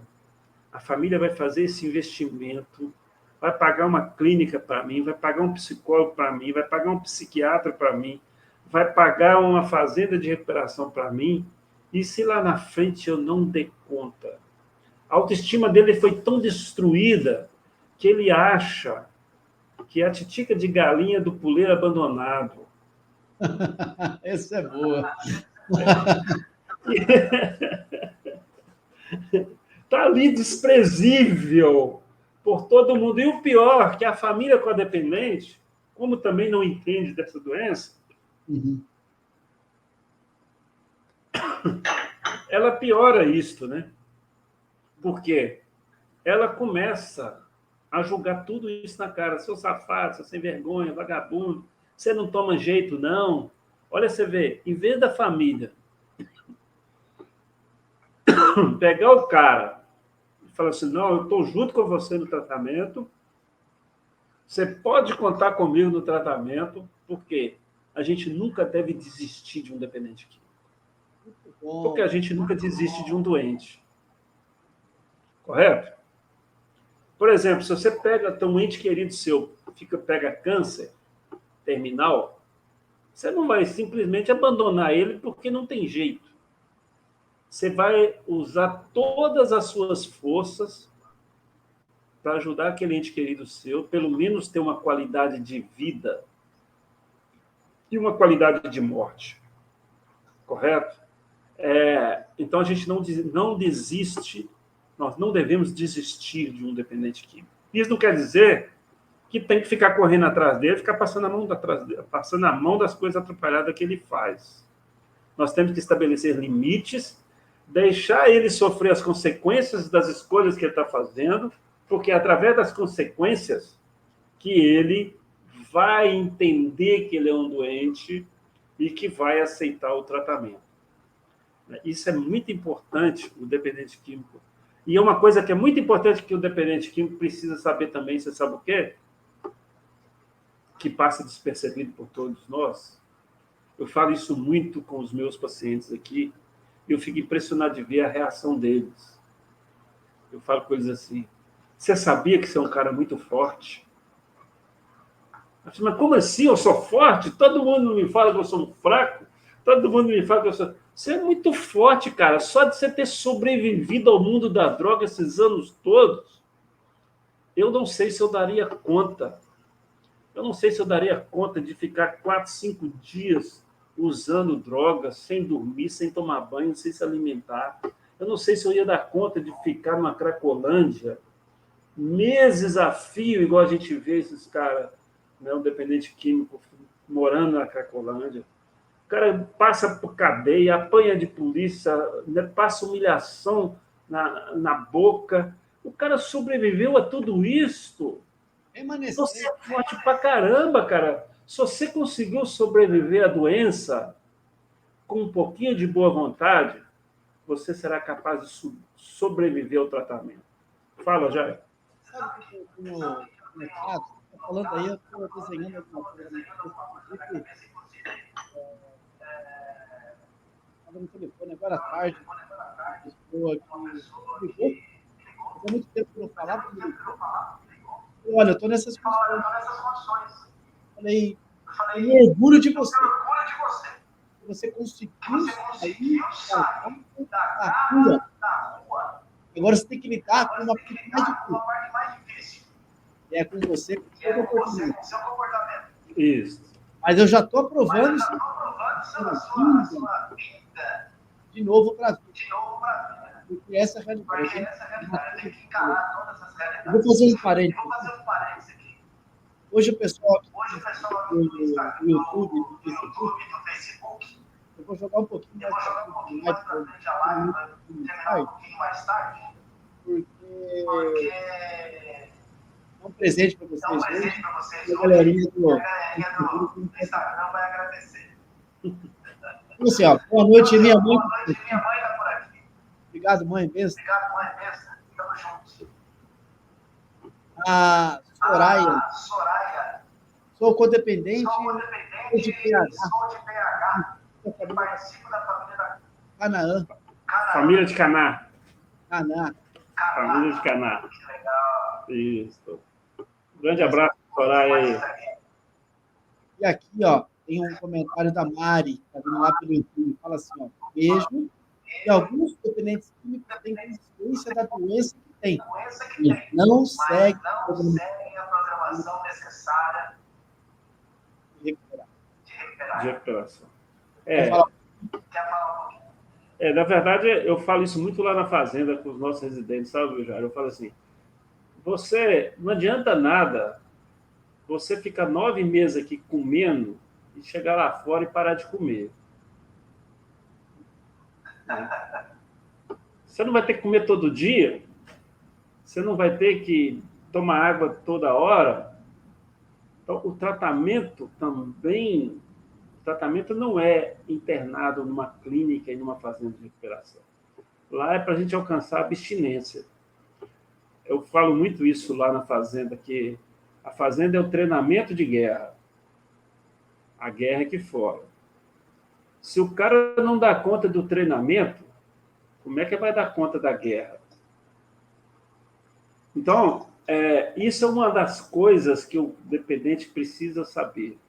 a família vai fazer esse investimento, vai pagar uma clínica para mim, vai pagar um psicólogo para mim, vai pagar um psiquiatra para mim, vai pagar uma fazenda de recuperação para mim, e se lá na frente eu não der conta? A autoestima dele foi tão destruída que ele acha que é a titica de galinha do puleiro abandonado. Essa é boa. Está ali desprezível por todo mundo. E o pior, que a família codependente, como também não entende dessa doença, ela piora isto, né? Porque ela começa a julgar tudo isso na cara, seu safado, seu sem vergonha, vagabundo, Você não toma jeito, não. Olha, você vê, em vez da família pegar o cara e falar assim, não, eu estou junto com você no tratamento, você pode contar comigo no tratamento, porque a gente nunca deve desistir de um dependente químico. Porque a gente nunca desiste de um doente. Correto? Por exemplo, se você pega um ente querido seu, pega câncer terminal, você não vai simplesmente abandonar ele porque não tem jeito. Você vai usar todas as suas forças para ajudar aquele ente querido seu, pelo menos ter uma qualidade de vida e uma qualidade de morte. Correto? Então, a gente não desiste, nós não devemos desistir de um dependente químico. Isso não quer dizer que tem que ficar correndo atrás dele, ficar passando a mão das coisas atrapalhadas que ele faz. Nós temos que estabelecer limites, deixar ele sofrer as consequências das escolhas que ele está fazendo, porque é através das consequências que ele vai entender que ele é um doente e que vai aceitar o tratamento. Isso é muito importante, o dependente químico. E é uma coisa que é muito importante que o dependente químico precisa saber também, você sabe o quê? Que passa despercebido por todos nós. Eu falo isso muito com os meus pacientes aqui, e eu fico impressionado de ver a reação deles. Eu falo com eles assim, você sabia que você é um cara muito forte? Eu falo, mas como assim eu sou forte? Todo mundo me fala que eu sou um fraco, todo mundo me fala que eu sou... Você é muito forte, cara. Só de você ter sobrevivido ao mundo da droga esses anos todos, eu não sei se eu daria conta. Eu não sei se eu daria conta de ficar 4, 5 dias usando drogas, sem dormir, sem tomar banho, sem se alimentar. Eu não sei se eu ia dar conta de ficar numa Cracolândia, meses a fio, igual a gente vê esses caras, né, um dependente químico morando na Cracolândia. O cara passa por cadeia, apanha de polícia, né, passa humilhação na boca. O cara sobreviveu a tudo isso. Você é forte pra caramba, cara. Se você conseguiu sobreviver à doença com um pouquinho de boa vontade, você será capaz de sobreviver ao tratamento. Fala, Jair. Sabe o que eu tenho notado? Você está falando aí, eu estou desenhando alguma coisa na cabeça. Estava no telefone agora à tarde, uma pessoa que ligou, há muito tempo que eu não falava, que me ligou. Olha, eu estou nessas condições. Falei, eu me orgulho de você. Você conseguiu sair da rua. Agora você tem que lidar com uma parte mais difícil. É com você, com o seu comportamento. Isso. Mas eu já estou aprovando isso de novo para a vida. Porque essa é a realidade. Eu tenho que encarar todas essas realidades. Eu vou fazer um parênteses aqui. Hoje o pessoal do YouTube, do Facebook, eu vou jogar um pouquinho mais a live, um pouquinho mais tarde, porque é um presente para vocês hoje. A galerinha do Instagram vai agradecer. Então, assim, ó, boa noite, minha mãe. Está por aqui. Obrigado, mãe. Beijo. Obrigado, mãe. Beijo. Tamo juntos. A Soraya. Sou codependente. Sou de PH. Participo da família da Canaã. Família de Caná. Família de Caná. Que legal. Isso. Um grande abraço, Soraya aí. E aqui, ó, tem um comentário da Mari, que está vindo lá pelo YouTube, fala assim, ó, beijo. E alguns dependentes químicos têm consciência da doença que tem, mas não seguem a programação necessária de recuperação. Quer falar um pouquinho? Na verdade, eu falo isso muito lá na fazenda com os nossos residentes, sabe, Jair? Eu falo assim, não adianta nada você ficar 9 meses aqui comendo e chegar lá fora e parar de comer. Você não vai ter que comer todo dia, você não vai ter que tomar água toda hora, Então, o tratamento também, o tratamento não é internado numa clínica e numa fazenda de recuperação. Lá é para a gente alcançar a abstinência. Eu falo muito isso lá na fazenda, que a fazenda é o treinamento de guerra. A guerra é aqui fora. Se o cara não dá conta do treinamento, como é que vai dar conta da guerra? Então, isso é uma das coisas que o dependente precisa saber.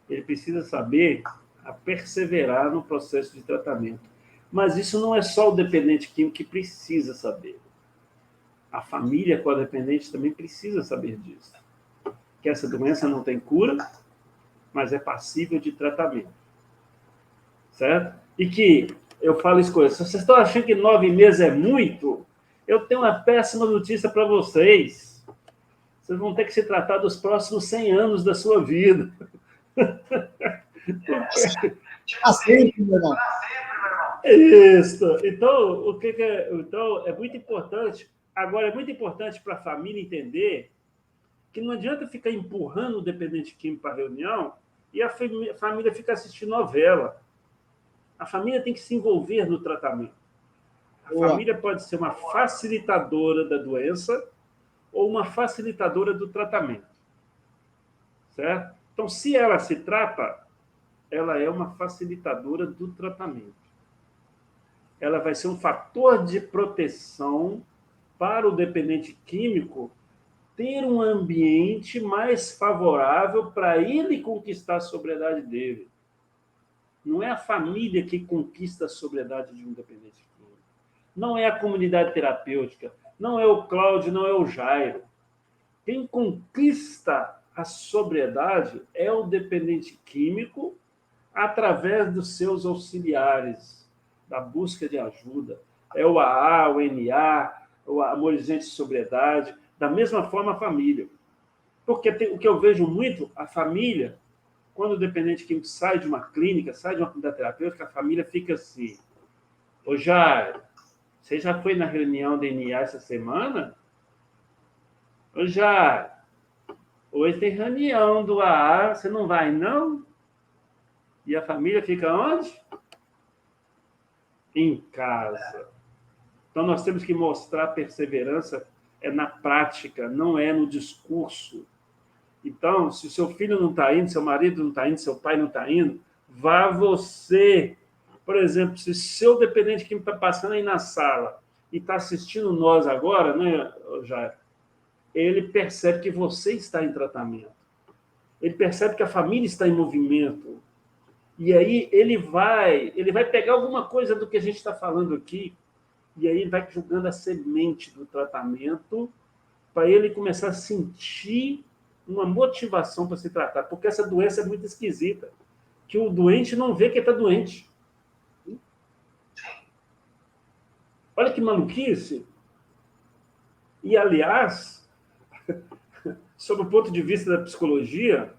Ele precisa saber a perseverar no processo de tratamento. Mas isso não é só o dependente químico que precisa saber. A família codependente também precisa saber disso. Que essa doença não tem cura, mas é passível de tratamento. Certo? E que, eu falo isso com eles, se vocês estão achando que 9 meses é muito, eu tenho uma péssima notícia para vocês. Vocês vão ter que se tratar dos próximos 100 anos da sua vida. Para sempre, meu irmão. Isso. Então, então, é muito importante. Agora, é muito importante para a família entender que não adianta ficar empurrando o dependente químico para a reunião e a família fica assistindo novela. A família tem que se envolver no tratamento. A família pode ser uma facilitadora da doença ou uma facilitadora do tratamento. Certo? Então, se ela se trata, ela é uma facilitadora do tratamento. Ela vai ser um fator de proteção para o dependente químico ter um ambiente mais favorável para ele conquistar a sobriedade dele. Não é a família que conquista a sobriedade de um dependente químico. Não é a comunidade terapêutica. Não é o Cláudio, não é o Jairo. Quem conquista a sobriedade é o dependente químico através dos seus auxiliares, da busca de ajuda. É o AA, o NA, o amorizante de sobriedade, da mesma forma a família. Porque o que eu vejo muito, a família, quando o dependente químico sai de uma clínica, sai de uma comunidade terapêutica, a família fica assim: ô Jair, você já foi na reunião da NA essa semana? Ô Jair, hoje tem reunião do AA, você não vai, não? E a família fica onde? Em casa. Então, nós temos que mostrar perseverança na prática, não é no discurso. Então, se o seu filho não está indo, seu marido não está indo, seu pai não está indo, vá você. Por exemplo, se seu dependente que está passando aí na sala e está assistindo nós agora, né, Jair? Ele percebe que você está em tratamento. Ele percebe que a família está em movimento. E aí ele vai pegar alguma coisa do que a gente está falando aqui, e aí ele vai jogando a semente do tratamento para ele começar a sentir uma motivação para se tratar, porque essa doença é muito esquisita, que o doente não vê que está doente. Olha que maluquice. E, aliás, sob o ponto de vista da psicologia,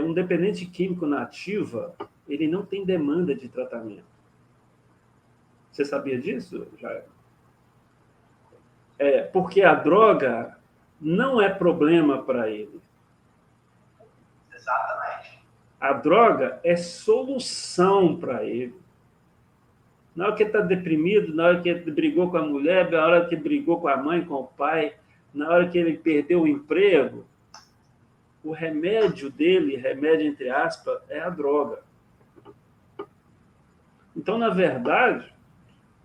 um dependente químico na ativa, ele não tem demanda de tratamento. Você sabia disso, Jair? Porque a droga não é problema para ele. Exatamente. A droga é solução para ele. Na hora que ele está deprimido, na hora que ele brigou com a mulher, na hora que ele brigou com a mãe, com o pai, na hora que ele perdeu o emprego, o remédio dele, remédio entre aspas, é a droga. Então, na verdade,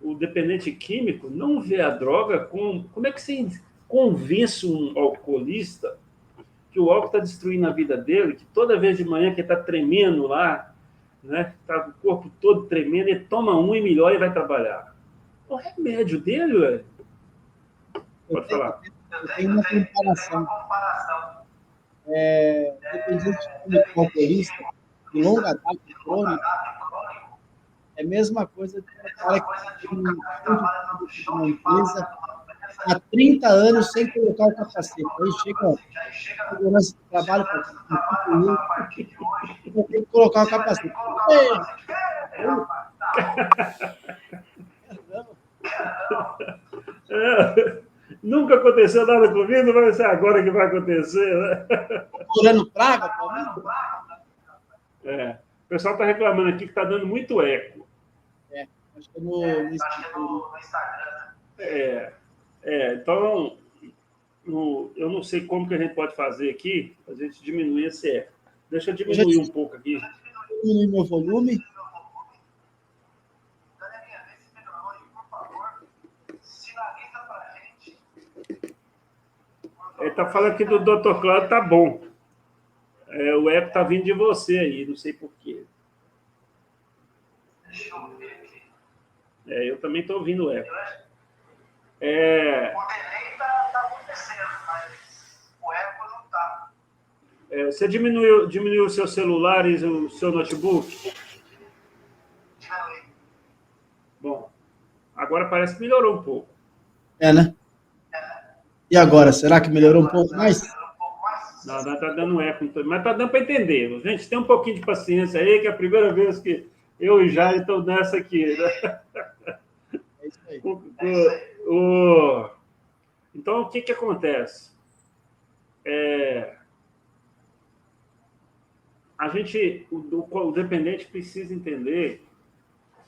o dependente químico não vê a droga como... Como é que você convence um alcoolista que o álcool está destruindo a vida dele, que toda vez de manhã que ele está tremendo lá, né, está com o corpo todo tremendo, ele toma um e melhora e vai trabalhar? O remédio dele, velho. Pode falar. Eu tenho uma comparação. Dependente químico alcoolista, de longa data crônica, é a mesma coisa de um cara que tem uma empresa há 30 anos sem colocar o capacete. Aí chega a segurança do trabalho para tem que colocar o capacete. Nunca aconteceu nada comigo, vai ser agora que vai acontecer, né? Procurando praga, É. O pessoal está reclamando aqui que está dando muito eco. Acho que é no Instagram. Então, eu não sei como que a gente pode fazer aqui para a gente diminuir esse eco. Deixa eu diminuir um pouco aqui. Diminuir meu volume. Ele está falando aqui do Dr. Cláudio, tá bom. O eco está vindo de você aí, não sei porquê. Deixa eu ver aqui. Eu também estou ouvindo o eco. O delay está acontecendo, mas o eco não está. Você diminuiu o seu celular e o seu notebook? Diminuí. Bom, agora parece que melhorou um pouco. Né? E agora, será que melhorou um pouco mais? Não, está dando eco, mas está dando para entender. Gente, tem um pouquinho de paciência aí, que é a primeira vez que eu e Jair estão nessa aqui. Né? É isso aí. Então, o que acontece? O dependente precisa entender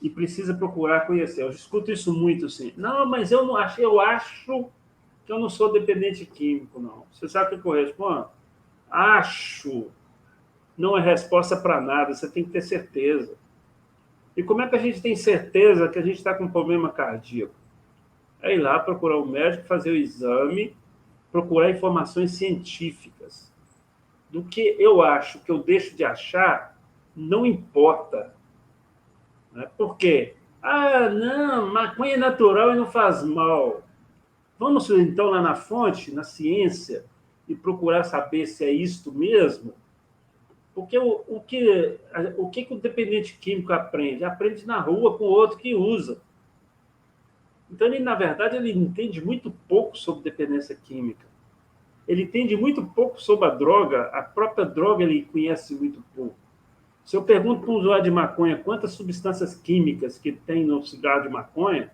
e precisa procurar conhecer. Eu escuto isso muito, assim. Não, mas eu acho que eu não sou dependente químico, não. Você sabe o que eu respondo? Acho. Não é resposta para nada, você tem que ter certeza. E como é que a gente tem certeza que a gente está com problema cardíaco? É ir lá procurar um médico, fazer o exame, procurar informações científicas. Do que eu acho, que eu deixo de achar, não importa. Né? Por quê? Não, maconha é natural e não faz mal. Vamos, então, lá na fonte, na ciência, e procurar saber se é isto mesmo? Porque o que o dependente químico aprende? Aprende na rua com o outro que usa. Então, na verdade, ele entende muito pouco sobre dependência química. Ele entende muito pouco sobre a droga, a própria droga ele conhece muito pouco. Se eu pergunto para um usuário de maconha quantas substâncias químicas que tem no cigarro de maconha,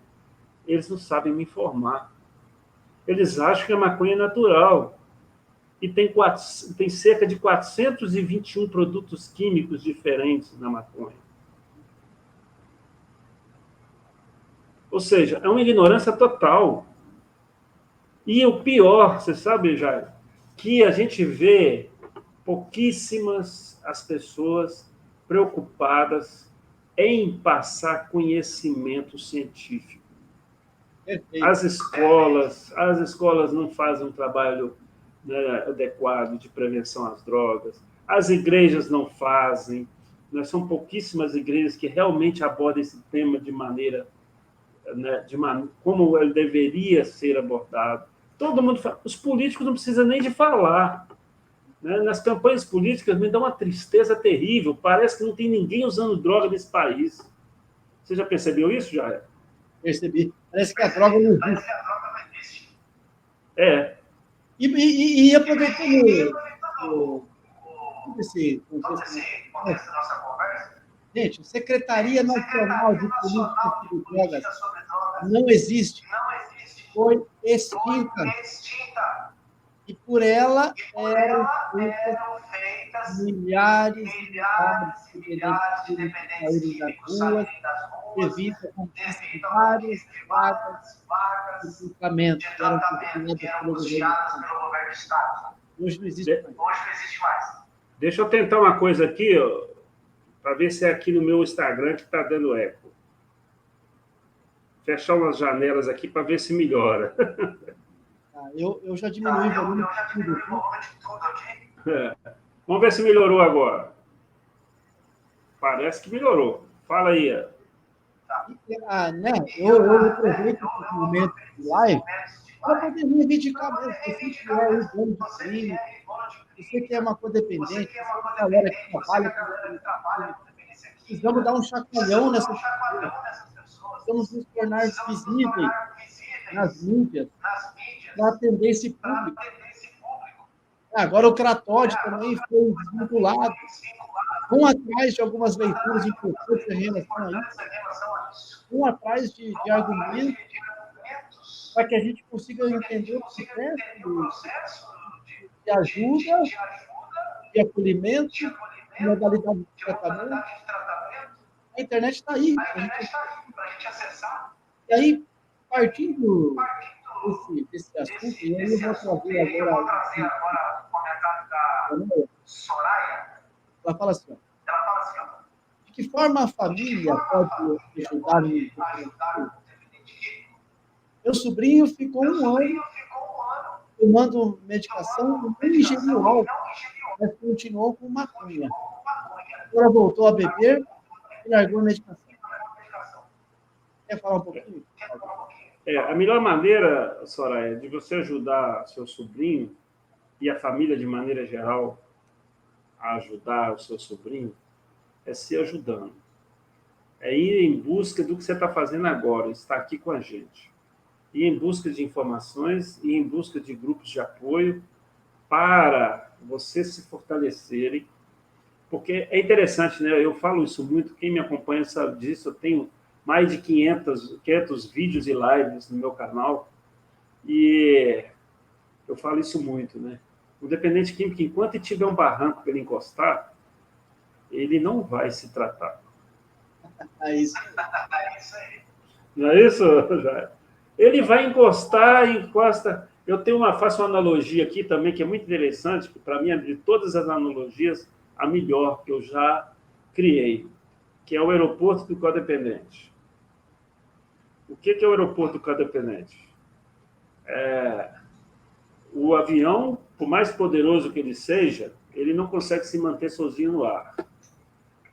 eles não sabem me informar. Eles acham que a maconha é natural. E tem cerca de 421 produtos químicos diferentes na maconha. Ou seja, é uma ignorância total. E o pior, você sabe, Jair, que a gente vê pouquíssimas as pessoas preocupadas em passar conhecimento científico. As escolas não fazem um trabalho, né, adequado de prevenção às drogas. As igrejas não fazem. Né, são pouquíssimas igrejas que realmente abordam esse tema de maneira, né, como ele deveria ser abordado. Todo mundo fala. Os políticos não precisam nem de falar. Né? Nas campanhas políticas me dá uma tristeza terrível. Parece que não tem ninguém usando droga nesse país. Você já percebeu isso, Jair? Percebi. Parece que a droga não existe. E aproveitando esse contexto da nossa conversa, gente, Secretaria Nacional de Política sobre Drogas não existe. Foi extinta. E por ela eram feitas milhares de dependentes químicos saírem das ruas devido a conquista de várias vagas de tratamento que eram custeadas pelo governo do Estado. Hoje não existe mais. Deixa eu tentar uma coisa aqui, para ver se é aqui no meu Instagram que está dando eco. Fechar umas janelas aqui para ver se melhora. Eu já diminui o volume de tudo aqui. Vamos ver se melhorou agora. Parece que melhorou. Fala aí. Né? Eu aproveito esse momento de live para poder reivindicar mesmo. Você que é o dono de crime, você que é uma codependente, você que é a galera que trabalha com dependência química, precisamos dar um chacoalhão nessas pessoas. Precisamos nos tornar visíveis nas mídias para atender esse público. Agora o Kratóide também foi desvinculado. Vão atrás de algumas leituras importantes em relação a isso. Vão atrás de argumentos para que a gente consiga entender o processo de ajuda, de acolhimento, de modalidade de tratamento. A internet está aí, para a gente acessar. E aí, partindo desse assunto, e aí eu vou trazer agora o comentário da Soraya. Ela fala assim, de que forma a família pode ajudar no dependentismo? Meu sobrinho ficou um ano tomando medicação, não ingeriu álcool, mas continuou com maconha. Agora voltou a beber e largou a medicação. Quer falar um pouquinho? A melhor maneira, Soraya, de você ajudar seu sobrinho e a família de maneira geral a ajudar o seu sobrinho é se ajudando. É ir em busca do que você está fazendo agora, estar aqui com a gente. Ir em busca de informações e em busca de grupos de apoio para vocês se fortalecerem. Porque é interessante, né? Eu falo isso muito, quem me acompanha sabe disso, eu tenho mais de 500 vídeos e lives no meu canal, e eu falo isso muito, né? O dependente químico, enquanto tiver um barranco para ele encostar, ele não vai se tratar. É isso. Não é isso, Jair? Ele vai encostar, encosta. Faço uma analogia aqui também, que é muito interessante, que para mim, de todas as analogias, a melhor que eu já criei, que é o aeroporto do codependente. O que é o aeroporto do codependente? O avião, por mais poderoso que ele seja, ele não consegue se manter sozinho no ar.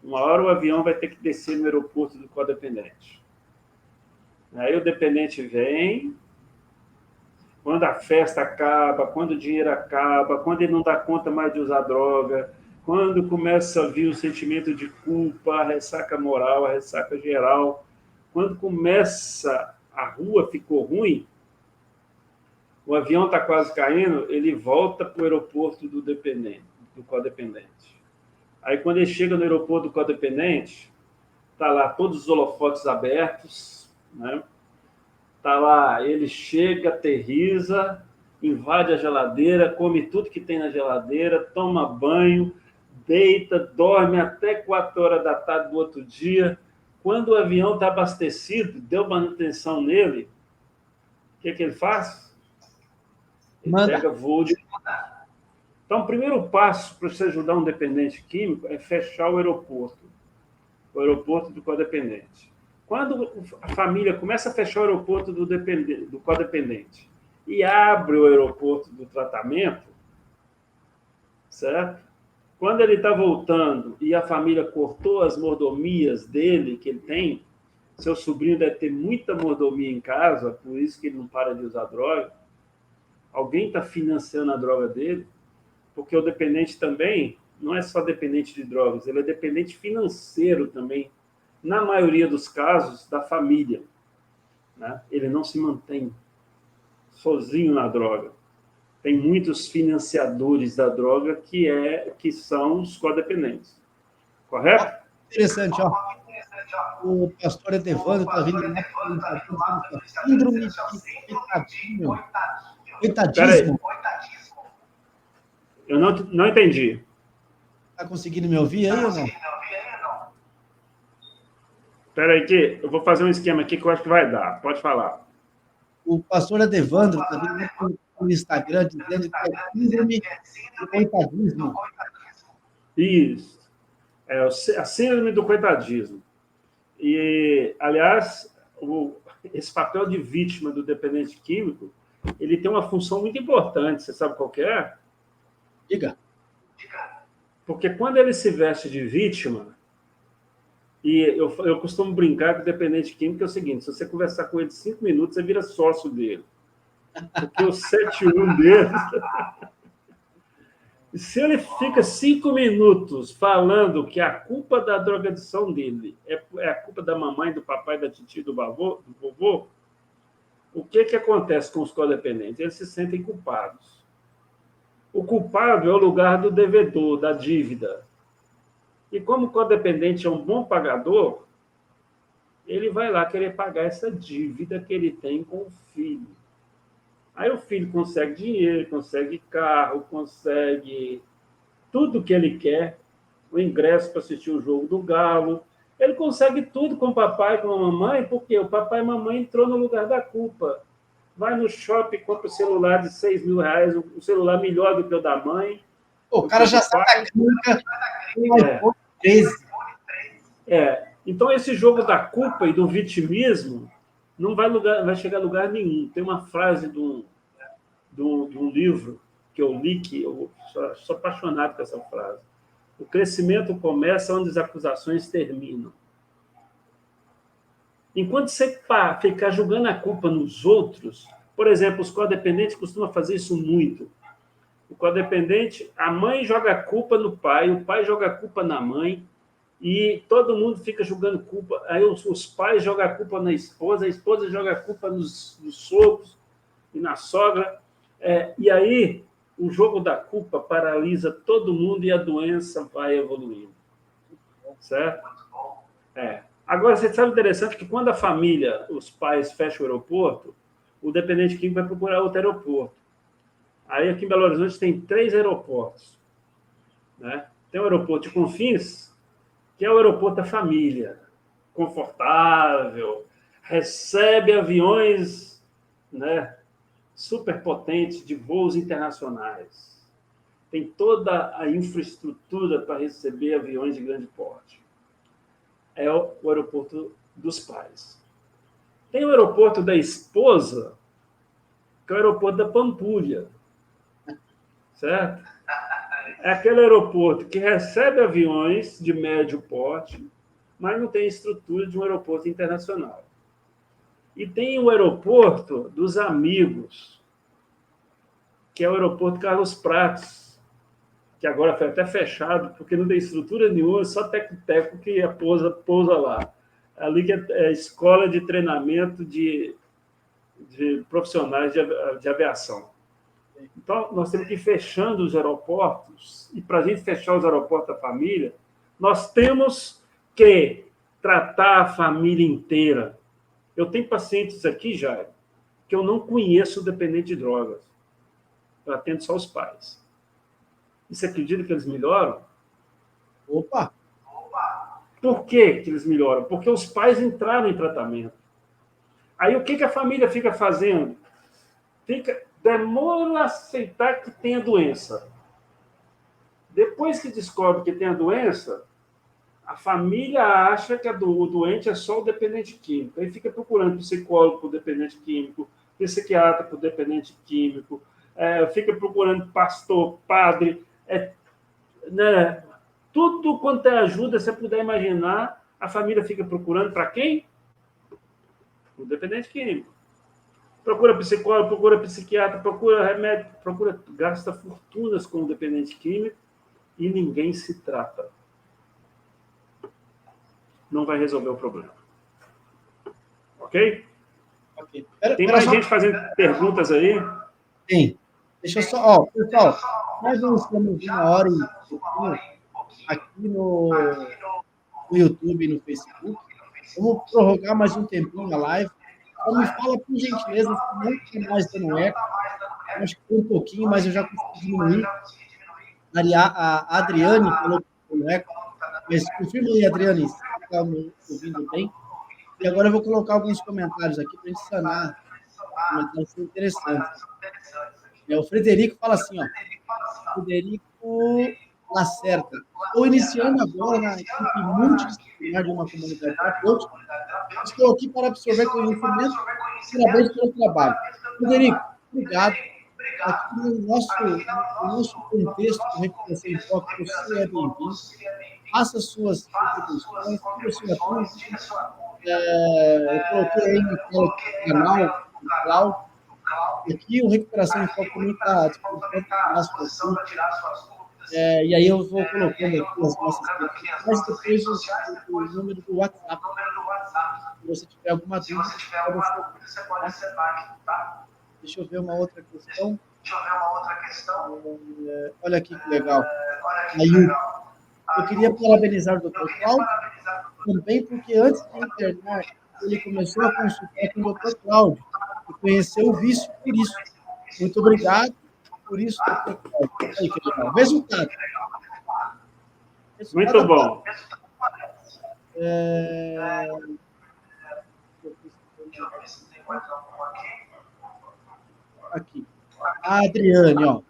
Uma hora o avião vai ter que descer no aeroporto do codependente. Aí o dependente vem, quando a festa acaba, quando o dinheiro acaba, quando ele não dá conta mais de usar droga, quando começa a vir o sentimento de culpa, a ressaca moral, a ressaca geral, quando começa a rua ficou ruim, o avião está quase caindo, ele volta para o aeroporto do codependente. Aí, quando ele chega no aeroporto do codependente, está lá todos os holofotes abertos, né? Está lá, ele chega, aterriza, invade a geladeira, come tudo que tem na geladeira, toma banho, deita, dorme até 4 horas da tarde do outro dia. Quando o avião está abastecido, deu manutenção nele, o que ele faz? Ele pega voo de... Então, o primeiro passo para você ajudar um dependente químico é fechar o aeroporto do codependente. Quando a família começa a fechar o aeroporto do codependente e abre o aeroporto do tratamento, certo? Quando ele está voltando e a família cortou as mordomias dele, que ele tem, seu sobrinho deve ter muita mordomia em casa, por isso que ele não para de usar droga. Alguém está financiando a droga dele, porque o dependente também não é só dependente de drogas, ele é dependente financeiro também, na maioria dos casos, da família. Né? Ele não se mantém sozinho na droga. Tem muitos financiadores da droga que são os codependentes. Correto? Interessante, ó. O pastor Edevando está vindo lá síndrome de coitadismo. Eu não entendi. Está conseguindo me ouvir aí ou não? Espera aí que eu vou fazer um esquema aqui que eu acho que vai dar. Pode falar. O pastor Edevandro está vindo no Instagram dizendo que é síndrome do coitadismo. Isso. É a síndrome do coitadismo. E, aliás, esse papel de vítima do dependente químico, ele tem uma função muito importante. Você sabe qual que é? Diga. Porque quando ele se veste de vítima, e eu costumo brincar com o dependente químico, é o seguinte, se você conversar com ele 5 minutos, você vira sócio dele. Porque o 7-1 dele... Se ele fica 5 minutos falando que a culpa da drogadição dele é a culpa da mamãe, do papai, da titia, do vovô, o que acontece com os codependentes? Eles se sentem culpados. O culpado é o lugar do devedor, da dívida. E como o codependente é um bom pagador, ele vai lá querer pagar essa dívida que ele tem com o filho. Aí o filho consegue dinheiro, consegue carro, consegue tudo que ele quer, o ingresso para assistir o jogo do Galo. Ele consegue tudo com o papai e com a mamãe, porque o papai e a mamãe entrou no lugar da culpa. Vai no shopping, compra o celular de R$6.000, um celular melhor do que o da mãe. O cara já sai da clínica com o iPhone 13. Então, esse jogo da culpa e do vitimismo não vai chegar a lugar nenhum. Tem uma frase de um livro que eu li, que eu sou apaixonado com essa frase. O crescimento começa onde as acusações terminam. Enquanto você ficar jogando a culpa nos outros, por exemplo, os codependentes costumam fazer isso muito. O codependente, a mãe joga a culpa no pai, o pai joga a culpa na mãe, e todo mundo fica jogando culpa. Aí os pais jogam a culpa na esposa, a esposa joga a culpa nos sogros e na sogra. E aí o jogo da culpa paralisa todo mundo e a doença vai evoluindo. Certo? Agora, você sabe interessante que quando a família, os pais fecham o aeroporto, o dependente químico vai procurar outro aeroporto. Aí aqui em Belo Horizonte tem 3 aeroportos. Né? Tem o aeroporto de Confins, que é o aeroporto da família, confortável, recebe aviões, né, superpotentes de voos internacionais. Tem toda a infraestrutura para receber aviões de grande porte. É o aeroporto dos pais. Tem o aeroporto da esposa, que é o aeroporto da Pampulha. Certo? É aquele aeroporto que recebe aviões de médio porte, mas não tem estrutura de um aeroporto internacional. E tem o aeroporto dos amigos, que é o aeroporto Carlos Prates, que agora foi até fechado, porque não tem estrutura nenhuma, só teco-teco que pousa lá. Ali que é a escola de treinamento de profissionais de aviação. Então, nós temos que ir fechando os aeroportos, e para a gente fechar os aeroportos da família, nós temos que tratar a família inteira. Eu tenho pacientes aqui, Jair, que eu não conheço dependente de drogas. Eu atendo só os pais. E você acredita que eles melhoram? Opa! Por que eles melhoram? Porque os pais entraram em tratamento. Aí, o que a família fica fazendo? Demora a aceitar que tem a doença. Depois que descobre que tem a doença, a família acha que o doente é só o dependente químico. Aí fica procurando psicólogo por dependente químico, psiquiatra por dependente químico, fica procurando pastor, padre, né? Tudo quanto é ajuda, se você puder imaginar, a família fica procurando para quem? O dependente químico. Procura psicólogo, procura psiquiatra, procura remédio, gasta fortunas com o dependente químico e ninguém se trata. Não vai resolver o problema. Ok? Tem mais gente fazendo perguntas aí? Tem. Deixa eu só... pessoal, nós não estamos 1h e pouquinho aqui no YouTube e no Facebook. Vamos prorrogar mais um tempinho a live. Então, me fala, por gentileza, se não tem mais dando eco. Acho que foi um pouquinho, mas eu já consegui diminuir. A Adriane falou que foi no eco. Mas confirma aí, Adriane, se você está me ouvindo bem. E agora eu vou colocar alguns comentários aqui para a gente sanar. Comentários interessantes. O Frederico fala assim, ó. Frederico Lacerda. Estou iniciando agora na equipe multidisciplinar de uma comunidade terapêutica. Estou aqui para absorver conhecimento e parabéns pelo trabalho. Frederico, obrigado. Aqui no nosso contexto de recuperação em foco, você é bem-vindo. Faça suas contribuições, tire a sua dúvida. Eu coloquei aí no canal, no Cláudio. Aqui o Recuperação em Foco também está disponível para tirar suas dúvidas. E aí eu vou colocando aqui as nossas redes sociais, depois o número do WhatsApp. Se você tiver alguma dúvida, você pode acertar, tá? Deixa eu ver uma outra questão. Olha aqui que legal. Aí, eu queria parabenizar o Dr. Cláudio, também porque antes de internar, ele começou a consultar com o Dr. Cláudio, e conheceu o vício por isso. Muito obrigado por isso. Aí, que legal. Resultado. Muito bom. Aqui. A Adriane, ó.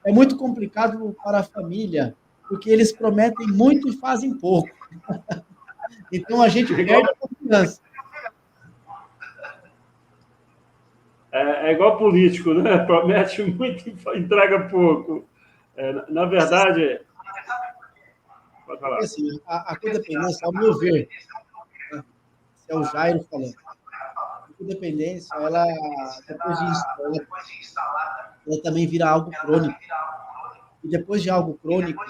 É muito complicado para a família, porque eles prometem muito e fazem pouco. Então a gente perde a confiança. É igual político, né? Promete muito e entrega pouco. Na verdade, pode falar. Porque, assim, a codependência, ao meu ver, né, esse é o Jairo falando, a codependência, ela, depois de instalada, ela também vira algo crônico. E depois de algo crônico,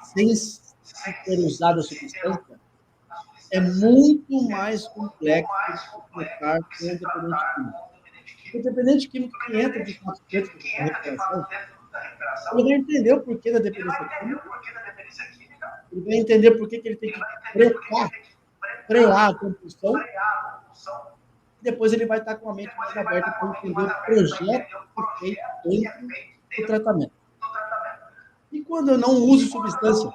sem ser usada a substância, é muito mais complexo de tratar com o dependente químico. O dependente químico que entra de fato dentro da recuperação, ele vai entender o porquê da dependência química, ele vai entender por que ele tem que frear a compulsão, e depois ele vai estar com a mente mais aberta para entender o projeto que foi feito dentro do tratamento. E quando eu não uso substância,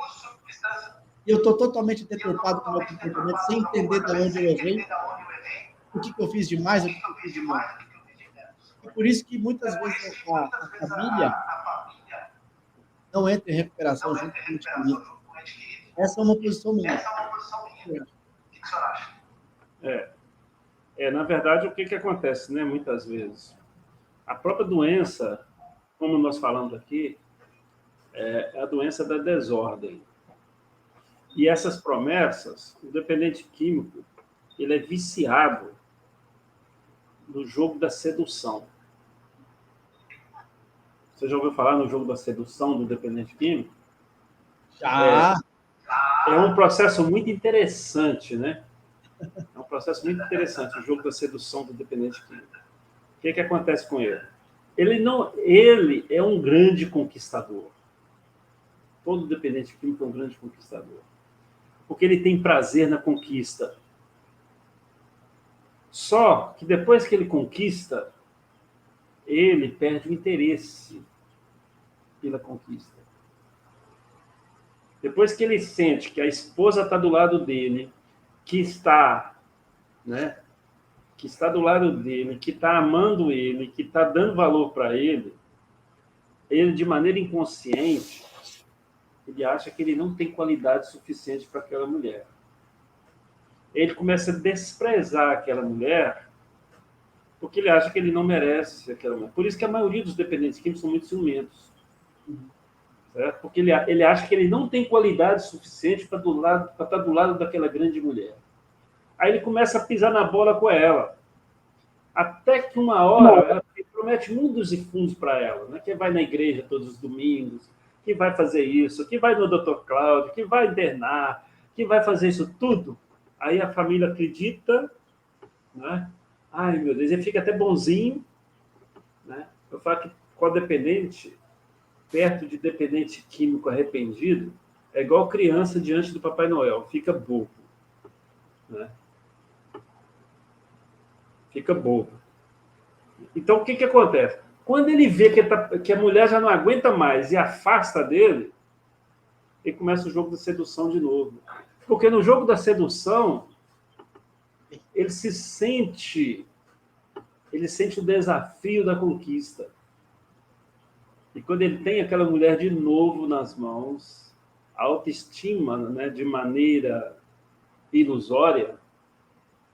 e eu estou totalmente deturpado com o meu comportamento, sem entender de onde eu errei, o que eu fiz de mais, o que eu fiz de menos. É por isso que muitas vezes a família não entra em recuperação junto com o ente querido. Essa é uma posição minha. O que o senhor acha? Na verdade, o que acontece, né? Muitas vezes, a própria doença, como nós falamos aqui, é a doença da desordem. E essas promessas, o dependente químico, ele é viciado no jogo da sedução. Você já ouviu falar no jogo da sedução do dependente químico? Já. É um processo muito interessante, né? É um processo muito interessante, o jogo da sedução do dependente químico. O que acontece com ele? Ele é um grande conquistador. Todo dependente químico é um grande conquistador. Porque ele tem prazer na conquista. Só que depois que ele conquista, ele perde o interesse pela conquista. Depois que ele sente que a esposa está do lado dele, que está do lado dele, que está amando ele, que está dando valor para ele, de maneira inconsciente, ele acha que ele não tem qualidade suficiente para aquela mulher. Ele começa a desprezar aquela mulher porque ele acha que ele não merece aquela mulher. Por isso que a maioria dos dependentes químicos são muito ciumentos. Certo? Porque ele acha que ele não tem qualidade suficiente para estar do lado daquela grande mulher. Aí ele começa a pisar na bola com ela. Até que uma hora ele promete mundos e fundos para ela, né? Que vai na igreja todos os domingos, que vai fazer isso, que vai no Dr. Cláudio, que vai internar, que vai fazer isso tudo. Aí a família acredita, né? Ai, meu Deus, ele fica até bonzinho, né? Eu falo que codependente, perto de dependente químico arrependido, é igual criança diante do Papai Noel, fica bobo, né? Fica bobo. Então, o que acontece? Quando ele vê que a mulher já não aguenta mais e afasta dele, ele começa o jogo da sedução de novo. Porque no jogo da sedução, ele sente o desafio da conquista. E quando ele tem aquela mulher de novo nas mãos, a autoestima, né, de maneira ilusória,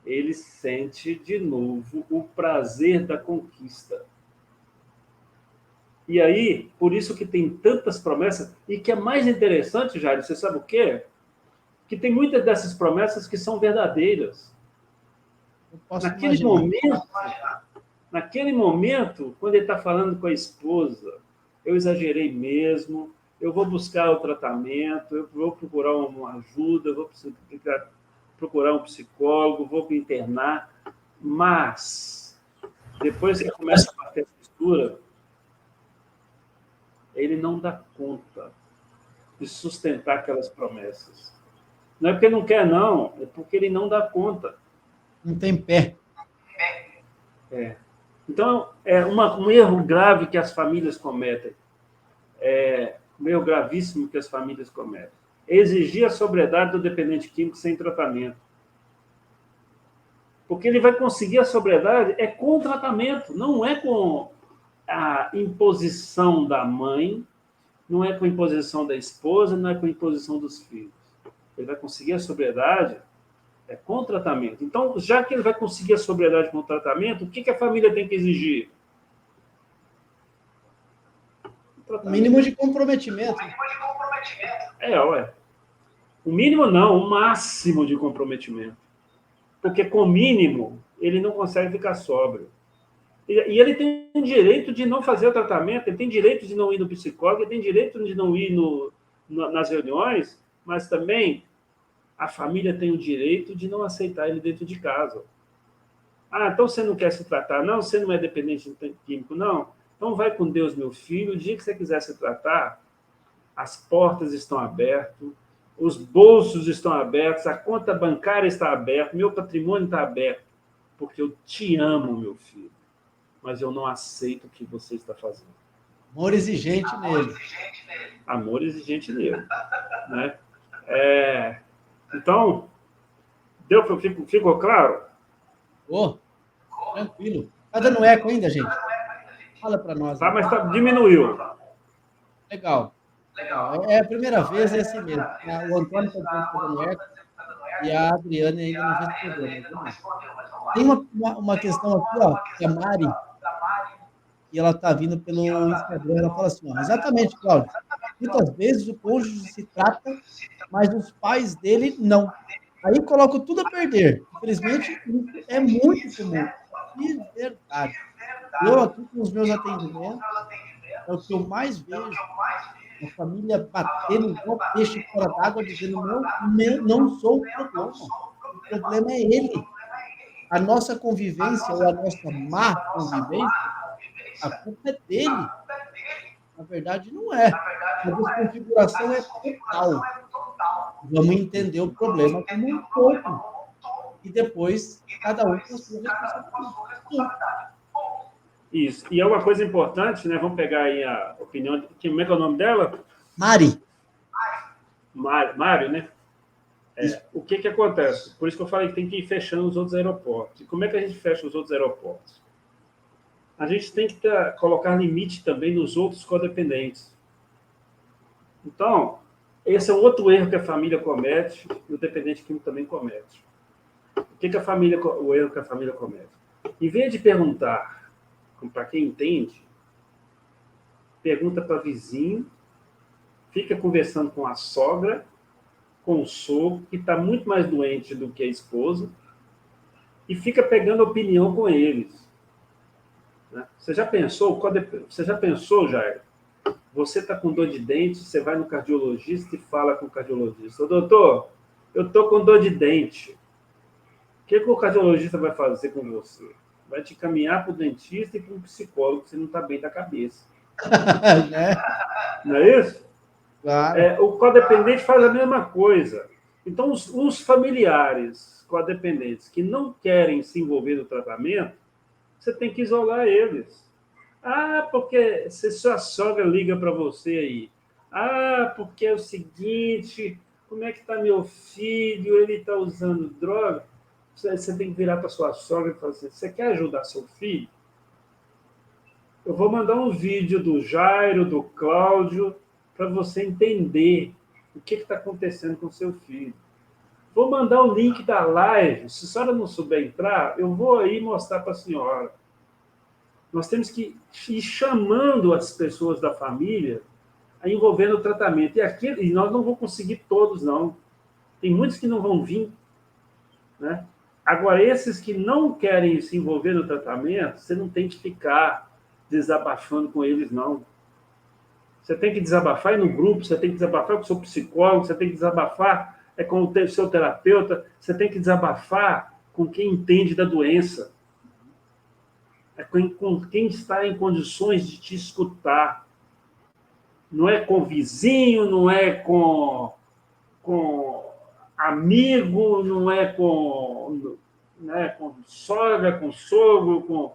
ele sente de novo o prazer da conquista. E aí, por isso que tem tantas promessas, e que é mais interessante, Jair, você sabe o quê? Que tem muitas dessas promessas que são verdadeiras. Naquele momento, quando ele está falando com a esposa, eu exagerei mesmo, eu vou buscar o tratamento, eu vou procurar uma ajuda, eu vou procurar um psicólogo, vou me internar, mas depois que começa a bater a costura, ele não dá conta de sustentar aquelas promessas. Não é porque não quer, não, é porque ele não dá conta. Não tem pé. Então, é um erro grave que as famílias cometem, um erro gravíssimo que as famílias cometem, é exigir a sobriedade do dependente químico sem tratamento. Porque ele vai conseguir a sobriedade com o tratamento, não é com a imposição da mãe, não é com a imposição da esposa, não é com a imposição dos filhos. Ele vai conseguir a sobriedade com o tratamento. Então, já que ele vai conseguir a sobriedade com o tratamento, o que a família tem que exigir? O mínimo de comprometimento. Ué. O mínimo não, o máximo de comprometimento. Porque com o mínimo, ele não consegue ficar sóbrio. E ele tem direito de não fazer o tratamento, ele tem direito de não ir no psicólogo, ele tem direito de não ir nas reuniões, mas também a família tem o direito de não aceitar ele dentro de casa. Ah, então você não quer se tratar? Não, você não é dependente de químico? Não. Então vai com Deus, meu filho. O dia que você quiser se tratar, as portas estão abertas, os bolsos estão abertos, a conta bancária está aberta, meu patrimônio está aberto, porque eu te amo, meu filho, mas eu não aceito o que você está fazendo. Amor exigente nele. Amor exigente nele. Né? Então, ficou claro? Tranquilo. Tá dando eco ainda, gente? Fala para nós. Tá, mas diminuiu. Legal. É a primeira vez, é assim mesmo. O Antônio está dizendo que está dando eco e a Adriane ainda não respondeu. Tem uma questão aqui, ó, que a Mari, e ela está vindo pelo Instagram, ela fala assim, ó, exatamente, Cláudio, muitas vezes o cônjuge se trata, mas os pais dele não. Aí coloco tudo a perder. Infelizmente, isso é muito comum. De verdade. Eu aqui com os meus atendimentos, é o que eu mais vejo. A família batendo igual peixe fora d'água, dizendo, não sou o problema. O problema é ele. A nossa convivência ou a nossa má convivência, a culpa é dele. Na verdade, não é. A desconfiguração é total. Vamos entender o problema como um todo. E depois, cada um com a sua responsabilidade. Isso. E é uma coisa importante, né? Vamos pegar aí a opinião de... Como é que é o nome dela? Mari. Mário, né? O que acontece? Por isso que eu falei que tem que ir fechando os outros aeroportos. E como é que a gente fecha os outros aeroportos? A gente tem que colocar limite também nos outros codependentes. Então, esse é outro erro que a família comete e o dependente químico também comete. O erro que a família comete? Em vez de perguntar para quem entende, pergunta para vizinho, fica conversando com a sogra, com o sogro, que está muito mais doente do que a esposa, e fica pegando opinião com eles. Né? Você já pensou, Jair? Você está com dor de dente, você vai no cardiologista e fala com o cardiologista. Doutor, eu estou com dor de dente. O que o cardiologista vai fazer com você? Vai te caminhar para o dentista e para um psicólogo, que você não está bem da cabeça. Né? Não é isso? Claro. O codependente faz a mesma coisa. Então, os familiares codependentes que não querem se envolver no tratamento, você tem que isolar eles. Ah, porque se sua sogra liga para você aí. Ah, porque é o seguinte, como é que está meu filho? Ele está usando droga. Você tem que virar para sua sogra e falar assim, você quer ajudar seu filho? Eu vou mandar um vídeo do Jairo, do Cláudio, para você entender o que está acontecendo com seu filho. Vou mandar o link da live. Se a senhora não souber entrar, eu vou aí mostrar para a senhora. Nós temos que ir chamando as pessoas da família a envolver no tratamento. E nós não vamos conseguir todos, não. Tem muitos que não vão vir. Né? Agora, esses que não querem se envolver no tratamento, você não tem que ficar desabafando com eles, não. Você tem que desabafar no grupo, você tem que desabafar com o seu psicólogo, você tem que desabafar com o seu terapeuta, você tem que desabafar com quem entende da doença. Com quem está em condições de te escutar. Não é com vizinho, não é com amigo, não é com sogra, com sogro,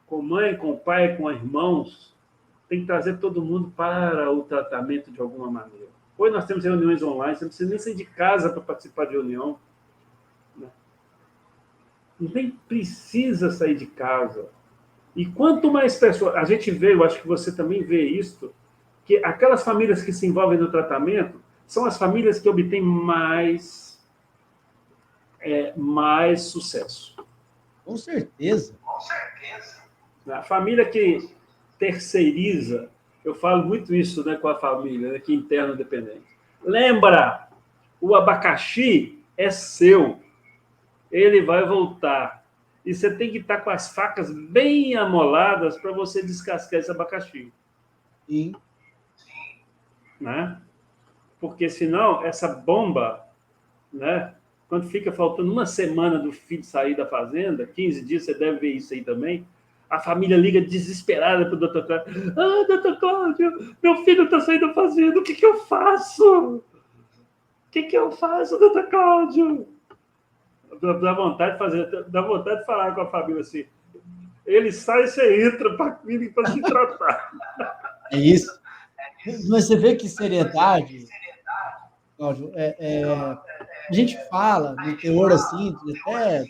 com mãe, com pai, com irmãos, tem que trazer todo mundo para o tratamento de alguma maneira. Hoje nós temos reuniões online, você não precisa nem sair de casa para participar de reunião. Né? Nem precisa sair de casa. E quanto mais pessoas... A gente vê, eu acho que você também vê isso, que aquelas famílias que se envolvem no tratamento são as famílias que obtêm mais sucesso. Com certeza. Com certeza. A família que terceiriza, eu falo muito isso, né, com a família, né, que interno dependente. Lembra, o abacaxi é seu, ele vai voltar. E você tem que estar com as facas bem amoladas para você descascar esse abacaxi. Sim. Né? Porque senão, essa bomba, né, quando fica faltando uma semana do filho sair da fazenda, 15 dias, você deve ver isso aí também, a família liga desesperada para o doutor Cláudio. Ah, doutor Cláudio, meu filho está saindo da fazenda, o que eu faço? O que eu faço, doutor Cláudio? Dá vontade de falar com a família assim. Ele sai, você entra para a clínica para se tratar. É isso. Mas você vê que seriedade, Cláudio, a gente fala no teor assim, até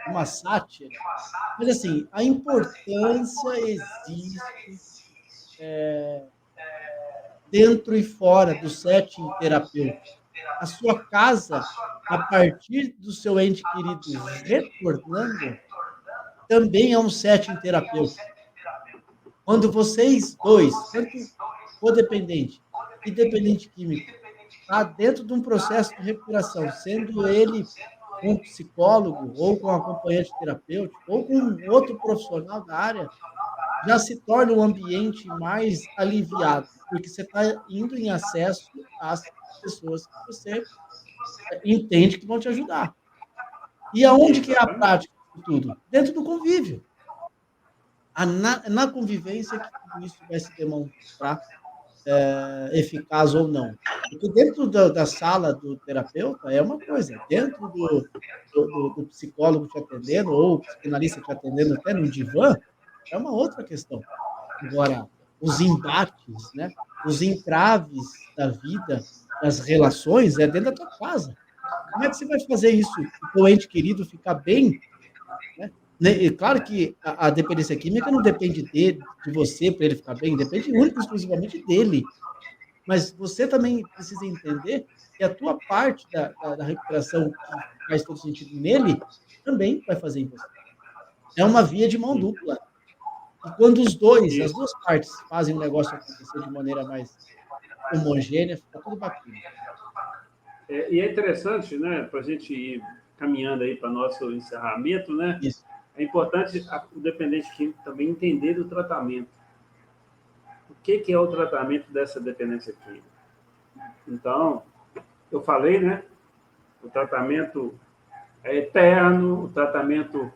uma sátira, mas assim, a importância existe dentro e fora do setting terapêutico. A sua casa, a partir do seu ente querido retornando, também é um setting terapêutico. Quando vocês dois, tanto codependente e dependente químico, está dentro de um processo de recuperação, sendo ele um psicólogo, ou com um acompanhante terapêutico, ou com um outro profissional da área, já se torna um ambiente mais aliviado, porque você está indo em acesso às pessoas que você entende que vão te ajudar. E aonde que é a prática disso tudo? Dentro do convívio. Na convivência que tudo isso vai se demonstrar eficaz ou não. Porque dentro da sala do terapeuta é uma coisa, dentro do psicólogo te atendendo, ou psicanalista te atendendo até no divã, é uma outra questão. Agora, os embates, né? Os entraves da vida, das relações, é dentro da tua casa. Como é que você vai fazer isso? O teu ente querido ficar bem? Né? E claro que a dependência química não depende de você para ele ficar bem, depende única e exclusivamente dele. Mas você também precisa entender que a tua parte da recuperação, que faz todo sentido nele, também vai fazer em você. É uma via de mão dupla. E quando as duas partes fazem o negócio acontecer de maneira mais homogênea, fica tudo bacana. E é interessante, né, para a gente ir caminhando aí para nosso encerramento, né? Isso. É importante o dependente químico também entender o tratamento. O que é o tratamento dessa dependência química? Então, eu falei, né? O tratamento é eterno, o tratamento...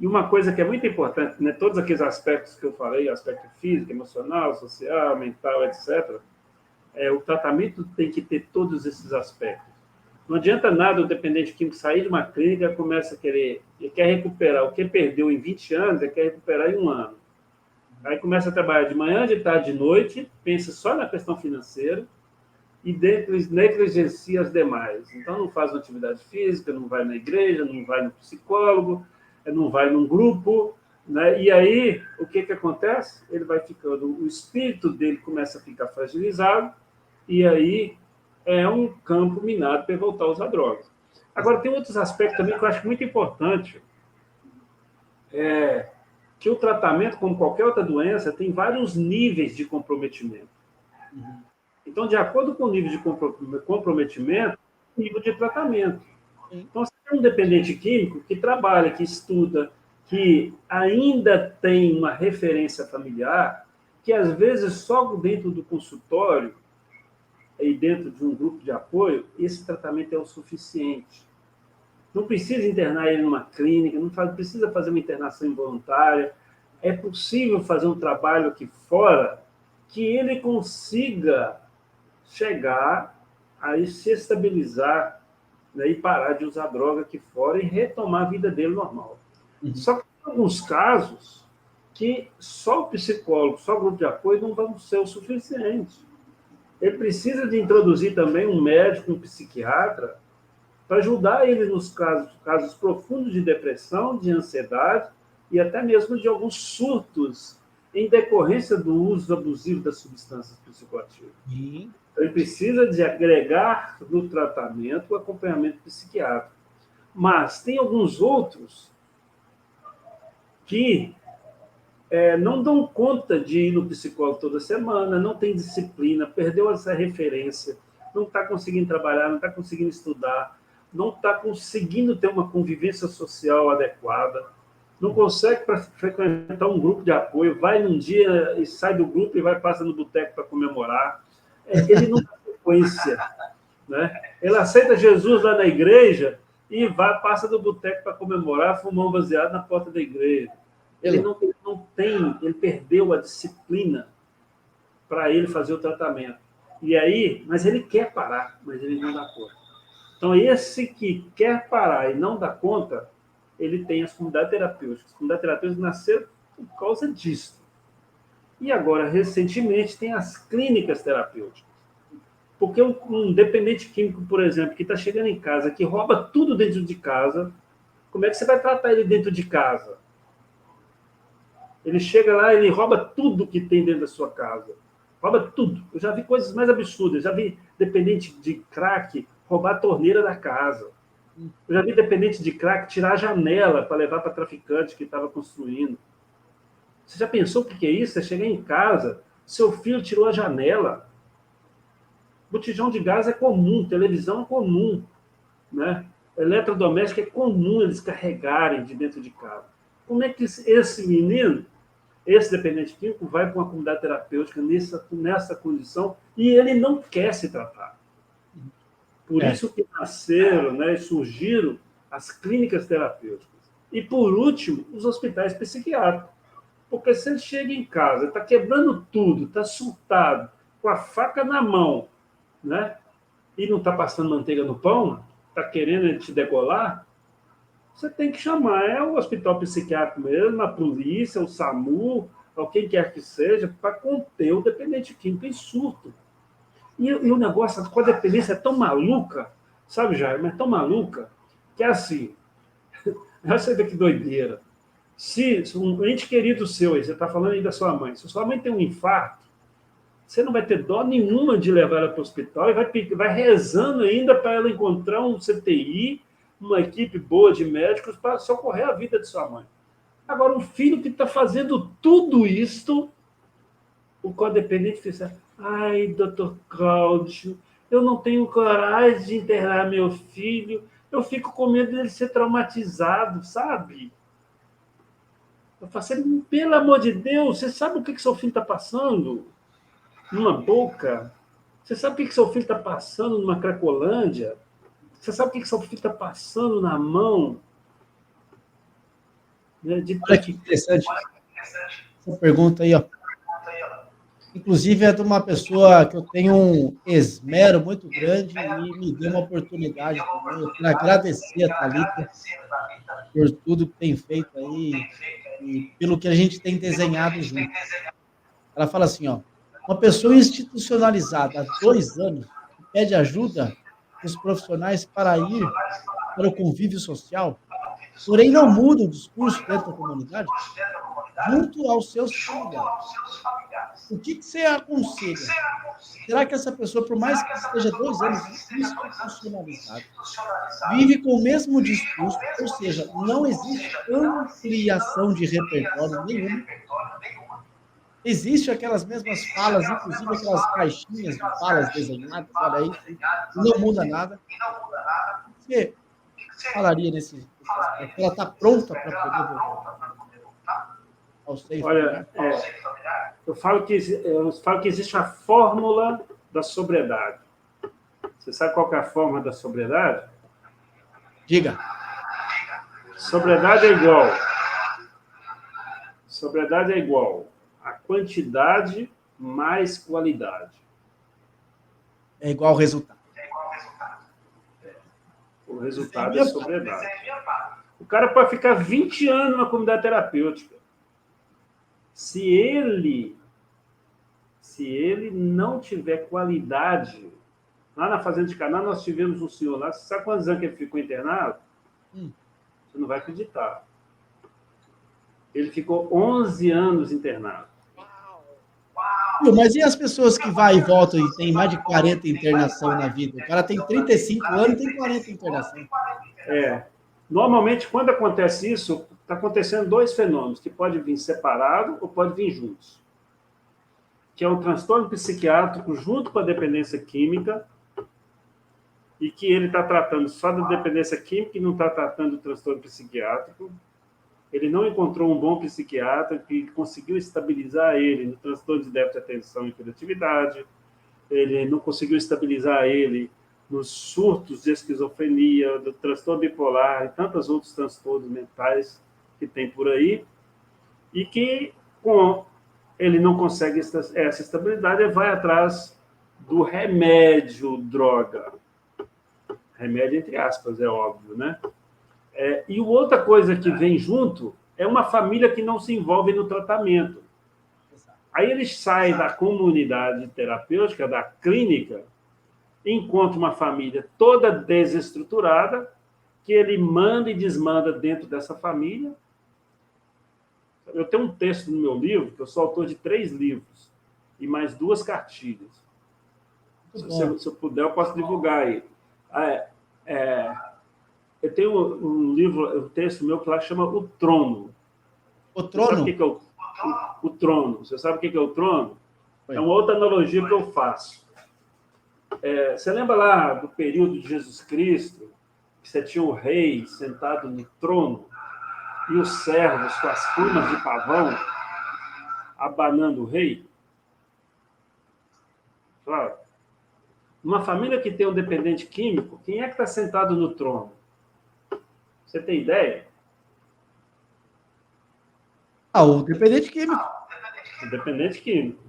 E uma coisa que é muito importante, né? Todos aqueles aspectos que eu falei, aspecto físico, emocional, social, mental, etc., o tratamento tem que ter todos esses aspectos. Não adianta nada o dependente químico sair de uma clínica e começa a querer... Ele quer recuperar o que perdeu em 20 anos, ele quer recuperar em 1 ano. Aí começa a trabalhar de manhã, de tarde, de noite, pensa só na questão financeira e negligencia as demais. Então, não faz uma atividade física, não vai na igreja, não vai no psicólogo, não vai num grupo, né? E aí, o que acontece? Ele vai ficando... O espírito dele começa a ficar fragilizado e aí é um campo minado para voltar a usar drogas. Agora, tem outros aspectos também que eu acho muito importante. Que o tratamento, como qualquer outra doença, tem vários níveis de comprometimento. Então, de acordo com o nível de comprometimento, nível de tratamento. Então, você tem um dependente químico que trabalha, que estuda, que ainda tem uma referência familiar, que às vezes só dentro do consultório e dentro de um grupo de apoio, esse tratamento é o suficiente. Não precisa internar ele numa clínica, não precisa fazer uma internação involuntária. É possível fazer um trabalho aqui fora que ele consiga chegar a se estabilizar, né, e parar de usar droga aqui fora e retomar a vida dele normal. Só que tem alguns casos que só o psicólogo, só o grupo de apoio não vão ser o suficiente. Ele precisa de introduzir também um médico, um psiquiatra, para ajudar ele nos casos profundos de depressão, de ansiedade e até mesmo de alguns surtos em decorrência do uso abusivo das substâncias psicoativas. Sim. Ele precisa de agregar no tratamento o acompanhamento psiquiátrico. Mas tem alguns outros que não dão conta de ir no psicólogo toda semana, não tem disciplina, perdeu essa referência, não está conseguindo trabalhar, não está conseguindo estudar, não está conseguindo ter uma convivência social adequada, não consegue frequentar um grupo de apoio, vai num dia e sai do grupo e passa no boteco para comemorar. Ele não tem frequência, né? Ele aceita Jesus lá na igreja e passa do boteco para comemorar, fumar um baseado na porta da igreja. Ele ele perdeu a disciplina para ele fazer o tratamento. E aí, mas ele quer parar, mas ele não dá conta. Então, esse que quer parar e não dá conta, ele tem as comunidades terapêuticas. As comunidades terapêuticas nasceram por causa disso. E agora, recentemente, tem as clínicas terapêuticas. Porque um dependente químico, por exemplo, que está chegando em casa, que rouba tudo dentro de casa, como é que você vai tratar ele dentro de casa? Ele chega lá, ele rouba tudo que tem dentro da sua casa. Rouba tudo. Eu já vi coisas mais absurdas. Já vi dependente de crack roubar a torneira da casa. Eu já vi dependente de crack tirar a janela para levar para traficante que estava construindo. Você já pensou o que é isso? Você chegar em casa, seu filho tirou a janela. Botijão de gás é comum, televisão é comum, né? Eletrodoméstico é comum eles carregarem de dentro de casa. Como é que esse menino, esse dependente químico, vai para uma comunidade terapêutica nessa condição e ele não quer se tratar? Por isso que nasceram, né, surgiram as clínicas terapêuticas. E, por último, os hospitais psiquiátricos. Porque se ele chega em casa, está quebrando tudo, está surtado, com a faca na mão, né, e não está passando manteiga no pão, está querendo te degolar, você tem que chamar o hospital psiquiátrico mesmo, a polícia, o SAMU, ou quem quer que seja, para conter o dependente químico em surto. E o negócio com a dependência é tão maluca, sabe, Jair? Mas é tão maluca, que é assim, você vê que doideira. Se um ente querido seu, aí, você está falando aí da sua mãe, se sua mãe tem um infarto, você não vai ter dó nenhuma de levar ela para o hospital e vai rezando ainda para ela encontrar um CTI, uma equipe boa de médicos para socorrer a vida de sua mãe. Agora, um filho que está fazendo tudo isto, o codependente diz: ai, doutor Cláudio, eu não tenho coragem de enterrar meu filho, eu fico com medo dele ser traumatizado, sabe? Eu falo assim, pelo amor de Deus, você sabe o que seu filho está passando numa boca? Você sabe o que seu filho está passando numa Cracolândia? Você sabe o que seu filho está passando na mão? Olha que interessante. Essa pergunta aí, ó. Inclusive, é de uma pessoa que eu tenho um esmero muito grande e me deu uma oportunidade também. Eu quero agradecer a Thalita por tudo que tem feito aí e pelo que a gente tem desenhado junto. Ela fala assim, ó, uma pessoa institucionalizada há 2 anos que pede ajuda dos profissionais para ir para o convívio social, porém não muda o discurso dentro da comunidade, junto aos seus familiares. O que você aconselha? Será que essa pessoa, por mais que esteja 2 anos institucionalizada, vive com o mesmo discurso, ou seja, não existe ampliação de repertório nenhuma? Existe aquelas mesmas falas, inclusive aquelas caixinhas de falas desenhadas, olha aí, e não muda nada. O que você falaria nesse aspecto? Ela está pronta para poder voltar ao seio familiar? Eu falo que existe a fórmula da sobriedade. Você sabe qual que é a fórmula da sobriedade? Diga. Sobriedade é igual a quantidade mais qualidade. É igual ao resultado. O resultado é sobriedade. O cara pode ficar 20 anos na comunidade terapêutica. Se ele não tiver qualidade, lá na Fazenda de Canaã nós tivemos um senhor lá, você sabe quantos anos que ele ficou internado? Você não vai acreditar. Ele ficou 11 anos internado. Mas e as pessoas que vai e voltam e tem mais de 40 internação na vida? O cara tem 35 anos e tem 40 internação. Normalmente, quando acontece isso, está acontecendo dois fenômenos, que pode vir separado ou pode vir juntos. Que é o transtorno psiquiátrico junto com a dependência química, e que ele está tratando só da dependência química e não está tratando do transtorno psiquiátrico. Ele não encontrou um bom psiquiatra que conseguiu estabilizar ele no transtorno de déficit de atenção e hiperatividade. Ele não conseguiu estabilizar ele nos surtos de esquizofrenia, do transtorno bipolar e tantos outros transtornos mentais que tem por aí. E que, com ele não consegue essa estabilidade, ele vai atrás do remédio, droga. Remédio, entre aspas, é óbvio, né? E outra coisa que vem junto é uma família que não se envolve no tratamento. Aí ele sai da comunidade terapêutica, da clínica, encontra uma família toda desestruturada, que ele manda e desmanda dentro dessa família. Eu tenho um texto no meu livro, que eu sou autor de 3 livros, e mais 2 cartilhas. Se eu puder, eu posso divulgar aí. Eu tenho um livro, um texto meu que lá chama O Trono. O Trono? Você sabe o que é o trono? Você sabe o que é o trono? É uma outra analogia que eu faço. Você lembra lá do período de Jesus Cristo, que você tinha o rei sentado no trono e os servos com as plumas de pavão abanando o rei? Claro. Numa família que tem um dependente químico, quem é que está sentado no trono? Você tem ideia? O dependente químico. O dependente químico.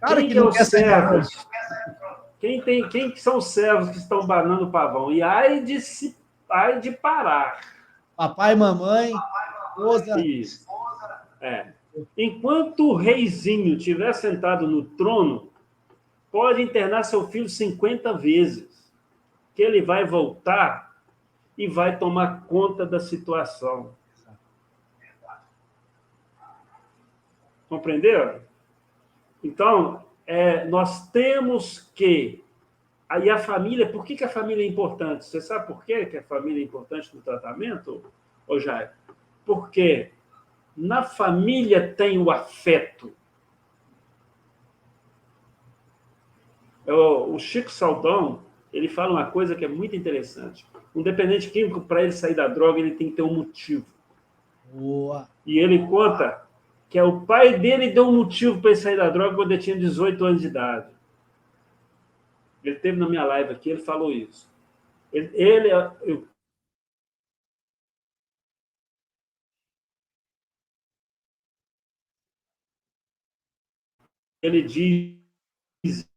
Cara, quem é os servos? Quem são os servos que estão banando o pavão? E ai de parar. Papai, mamãe, esposa. Isso. Enquanto o reizinho estiver sentado no trono, pode internar seu filho 50 vezes, que ele vai voltar e vai tomar conta da situação. Compreenderam? Então, nós temos que... Aí a família... Por que a família é importante? Você sabe por que a família é importante no tratamento, Jair? Porque na família tem o afeto. O Chico Saldão, ele fala uma coisa que é muito interessante. Um dependente químico, para ele sair da droga, ele tem que ter um motivo. Boa. E ele conta que o pai dele deu um motivo para ele sair da droga quando ele tinha 18 anos de idade. Ele esteve na minha live aqui, ele falou isso. Ele diz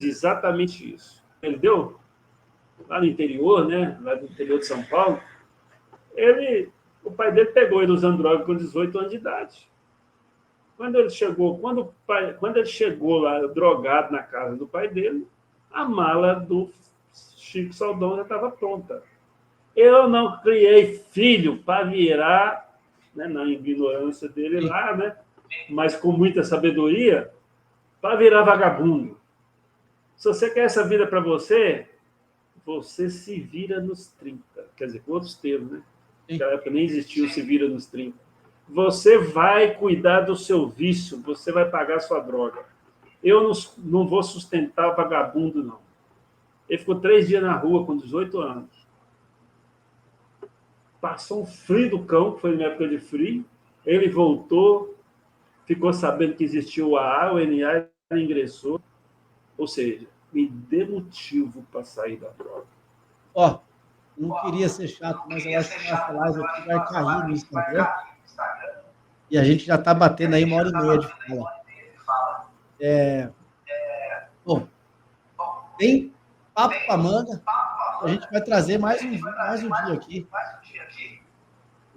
exatamente isso. Ele deu lá no interior, né? Lá no interior de São Paulo. O pai dele pegou ele usando droga com 18 anos de idade. Quando ele chegou lá drogado na casa do pai dele, a mala do Chico Saldão já estava pronta. Eu não criei filho para virar, né, na ignorância dele lá, né, mas com muita sabedoria, para virar vagabundo. Se você quer essa vida para você, você se vira nos 30. Quer dizer, com outros termos, né? Naquela época nem existiu se vira nos 30. Você vai cuidar do seu vício, você vai pagar a sua droga. Eu não vou sustentar o vagabundo, não. Ele ficou 3 dias na rua com 18 anos. Passou um frio do cão, que foi na época de frio. Ele voltou, ficou sabendo que existia o AA, o NA, ele ingressou. Ou seja, me dê motivo para sair da droga. Não queria ser chato, mas eu acho que a live aqui vai cair no Instagram. E a gente já está batendo aí 1h30 de fala. Bom, tem papo para manga. A gente vai trazer mais um dia aqui.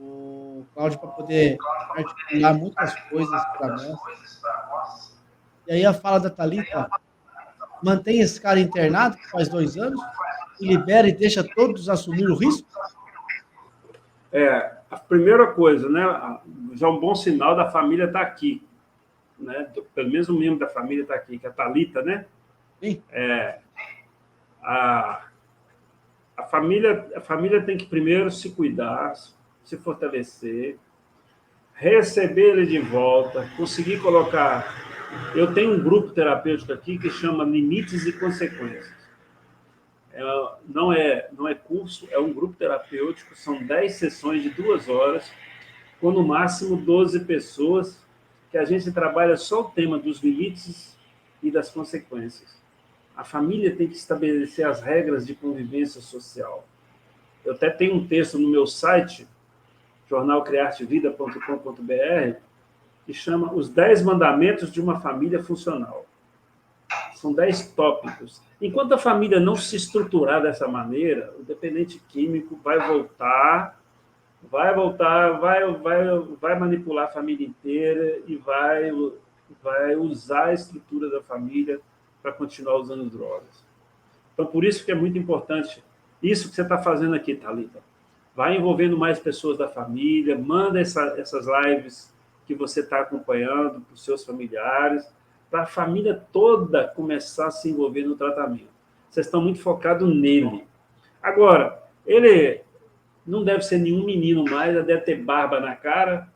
o Cláudio para poder articular muitas coisas para nós. E aí a fala da Thalita, mantém esse cara internado, que faz 2 anos, e libera e deixa todos assumir o risco? A primeira coisa, né? Já um bom sinal da família estar aqui, né? Pelo menos um membro da família está aqui, que é a Thalita, né? Sim. A família tem que primeiro se cuidar, se fortalecer, receber ele de volta, conseguir colocar... Eu tenho um grupo terapêutico aqui que chama Limites e Consequências. Não é curso, é um grupo terapêutico, são 10 sessões de 2 horas, com no máximo 12 pessoas, que a gente trabalha só o tema dos limites e das consequências. A família tem que estabelecer as regras de convivência social. Eu até tenho um texto no meu site, jornalcriartevida.com.br, que chama Os 10 Mandamentos de uma Família Funcional. São 10 tópicos. Enquanto a família não se estruturar dessa maneira, o dependente químico vai manipular a família inteira e vai usar a estrutura da família para continuar usando drogas. Então, por isso que é muito importante isso que você está fazendo aqui, Thalita. Vai envolvendo mais pessoas da família, manda essas lives que você está acompanhando para os seus familiares, para a família toda começar a se envolver no tratamento. Vocês estão muito focados nele. Agora, ele não deve ser nenhum menino mais, ele deve ter barba na cara,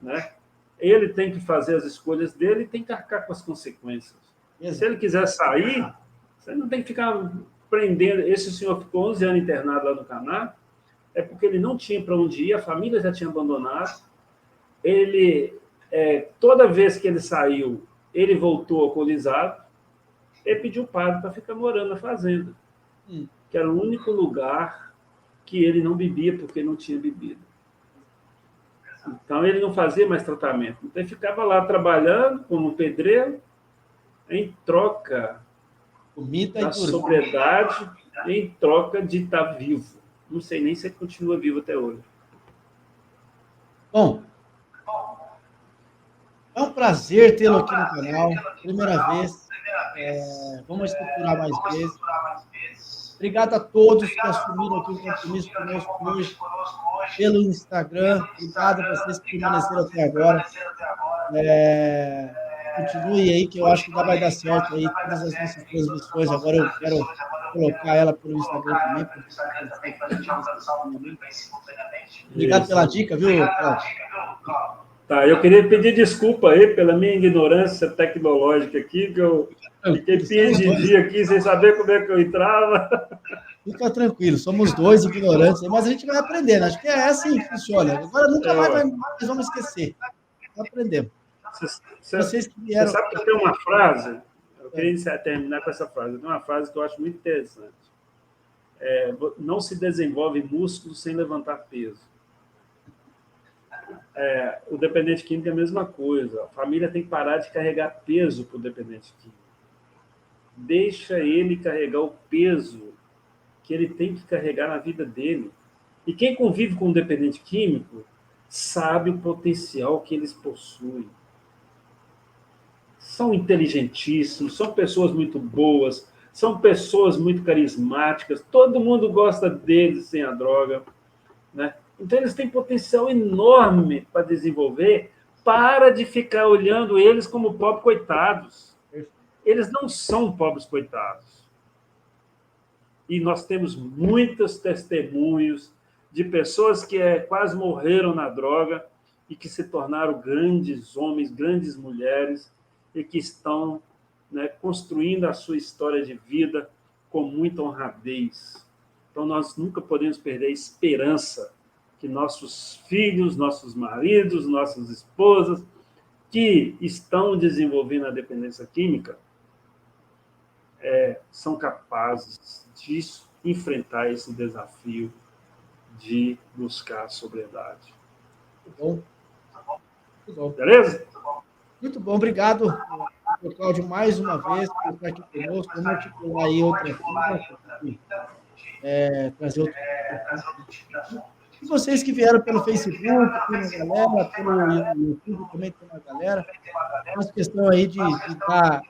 né? Ele tem que fazer as escolhas dele e tem que arcar com as consequências. Se ele quiser sair, você não tem que ficar prendendo. Esse senhor ficou 11 anos internado lá no Caná, é porque ele não tinha para onde ir, a família já tinha abandonado. Ele, toda vez que ele saiu, ele voltou alcoolizado, ele pediu padre para ficar morando na fazenda, que era o único lugar que ele não bebia, porque não tinha bebida. Então, ele não fazia mais tratamento. Então, ele ficava lá trabalhando como pedreiro, em troca da sobriedade, em troca de estar vivo. Não sei nem se ele continua vivo até hoje. Bom, é um prazer tê-lo aqui no canal. Primeira vez. Vamos estruturar mais vezes. Obrigado a todos que assumiram aqui o compromisso conosco hoje pelo Instagram. Obrigado a vocês que permaneceram até agora. Continue aí, que eu acho que vai dar certo aí todas as nossas transmissões. Agora eu quero colocar ela pelo Instagram também. Obrigado pela dica, viu, Cláudio? Tá, eu queria pedir desculpa aí pela minha ignorância tecnológica aqui, que eu fiquei perdido aqui sem saber como é que eu entrava. Fica tranquilo, somos 2 ignorantes, mas a gente vai aprendendo. Acho que é assim que funciona. Agora nunca mais vamos esquecer. Aprendemos. Você sabe que eu tenho uma frase, eu queria terminar com essa frase, eu tenho uma frase que eu acho muito interessante. Não se desenvolve músculo sem levantar peso. O dependente químico é a mesma coisa. A família tem que parar de carregar peso para o dependente químico. Deixa ele carregar o peso que ele tem que carregar na vida dele. E quem convive com um dependente químico sabe o potencial que eles possuem. São inteligentíssimos, são pessoas muito boas, são pessoas muito carismáticas, todo mundo gosta deles sem a droga, né? Então, eles têm potencial enorme para desenvolver. Para de ficar olhando eles como pobres coitados. Eles não são pobres coitados. E nós temos muitos testemunhos de pessoas que quase morreram na droga e que se tornaram grandes homens, grandes mulheres, e que estão, né, construindo a sua história de vida com muita honradez. Então, nós nunca podemos perder a esperança que nossos filhos, nossos maridos, nossas esposas, que estão desenvolvendo a dependência química, são capazes de enfrentar esse desafio de buscar a sobriedade. Muito bom. Beleza? Muito bom, obrigado, Cláudio, mais uma vez por estar aqui conosco. Vamos articular aí outra fila, trazer outro. E vocês que vieram pelo Facebook, tem uma galera, pelo YouTube também tem uma galera. Faço questão aí de dar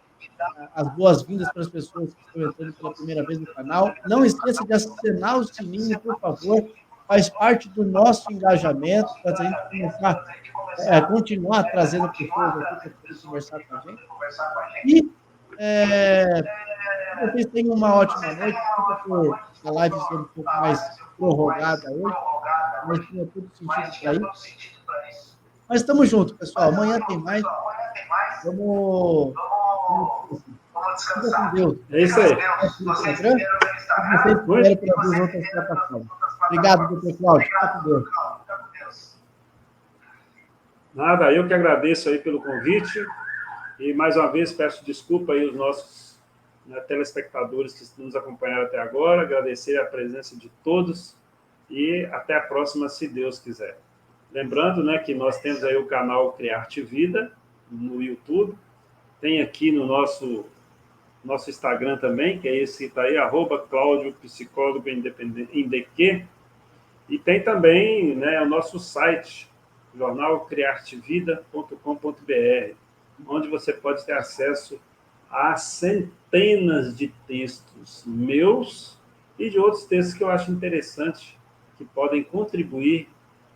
as boas-vindas para as pessoas que estão entrando pela primeira vez no canal. Não esqueça de assinar o sininho, por favor. Faz parte do nosso engajamento, para a gente começar continuar trazendo pessoas aqui para poder conversar com a gente. E vocês tenham uma ótima noite. Desculpa por a live ser um pouco mais prorrogada hoje, mas tinha tudo sentido para isso. Mas estamos juntos, pessoal. Amanhã tem mais. Vamos descansar com Deus. É isso aí. No Instagram, e vocês puderem para outras plataformas. Obrigado, doutor Cláudio. Fica com Deus. Nada, eu que agradeço aí pelo convite e, mais uma vez, peço desculpa aí aos nossos telespectadores que nos acompanharam até agora, agradecer a presença de todos e até a próxima, se Deus quiser. Lembrando, né, que nós temos aí o canal Criarte Vida no YouTube, tem aqui no nosso Instagram também, que é esse que está aí, @Cláudio Psicólogo Independente, e tem também, né, o nosso site, jornalcriartevida.com.br, onde você pode ter acesso a centenas de textos meus e de outros textos que eu acho interessante, que podem contribuir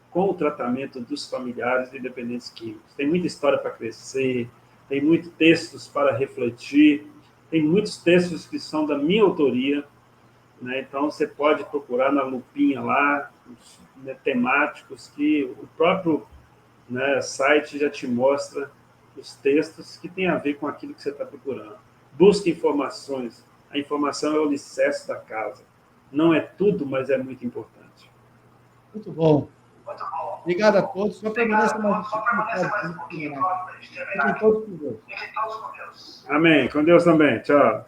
com o tratamento dos familiares de dependentes químicos. Tem muita história para crescer, tem muitos textos para refletir, tem muitos textos que são da minha autoria, né? Então você pode procurar na lupinha lá, temáticos, que o próprio site já te mostra os textos que têm a ver com aquilo que você está procurando. Busque informações. A informação é o alicerce da casa. Não é tudo, mas é muito importante. Muito bom. Obrigado a todos. Só permaneça mais um pouquinho. Fiquem todos com Deus. Amém. Com Deus também. Tchau.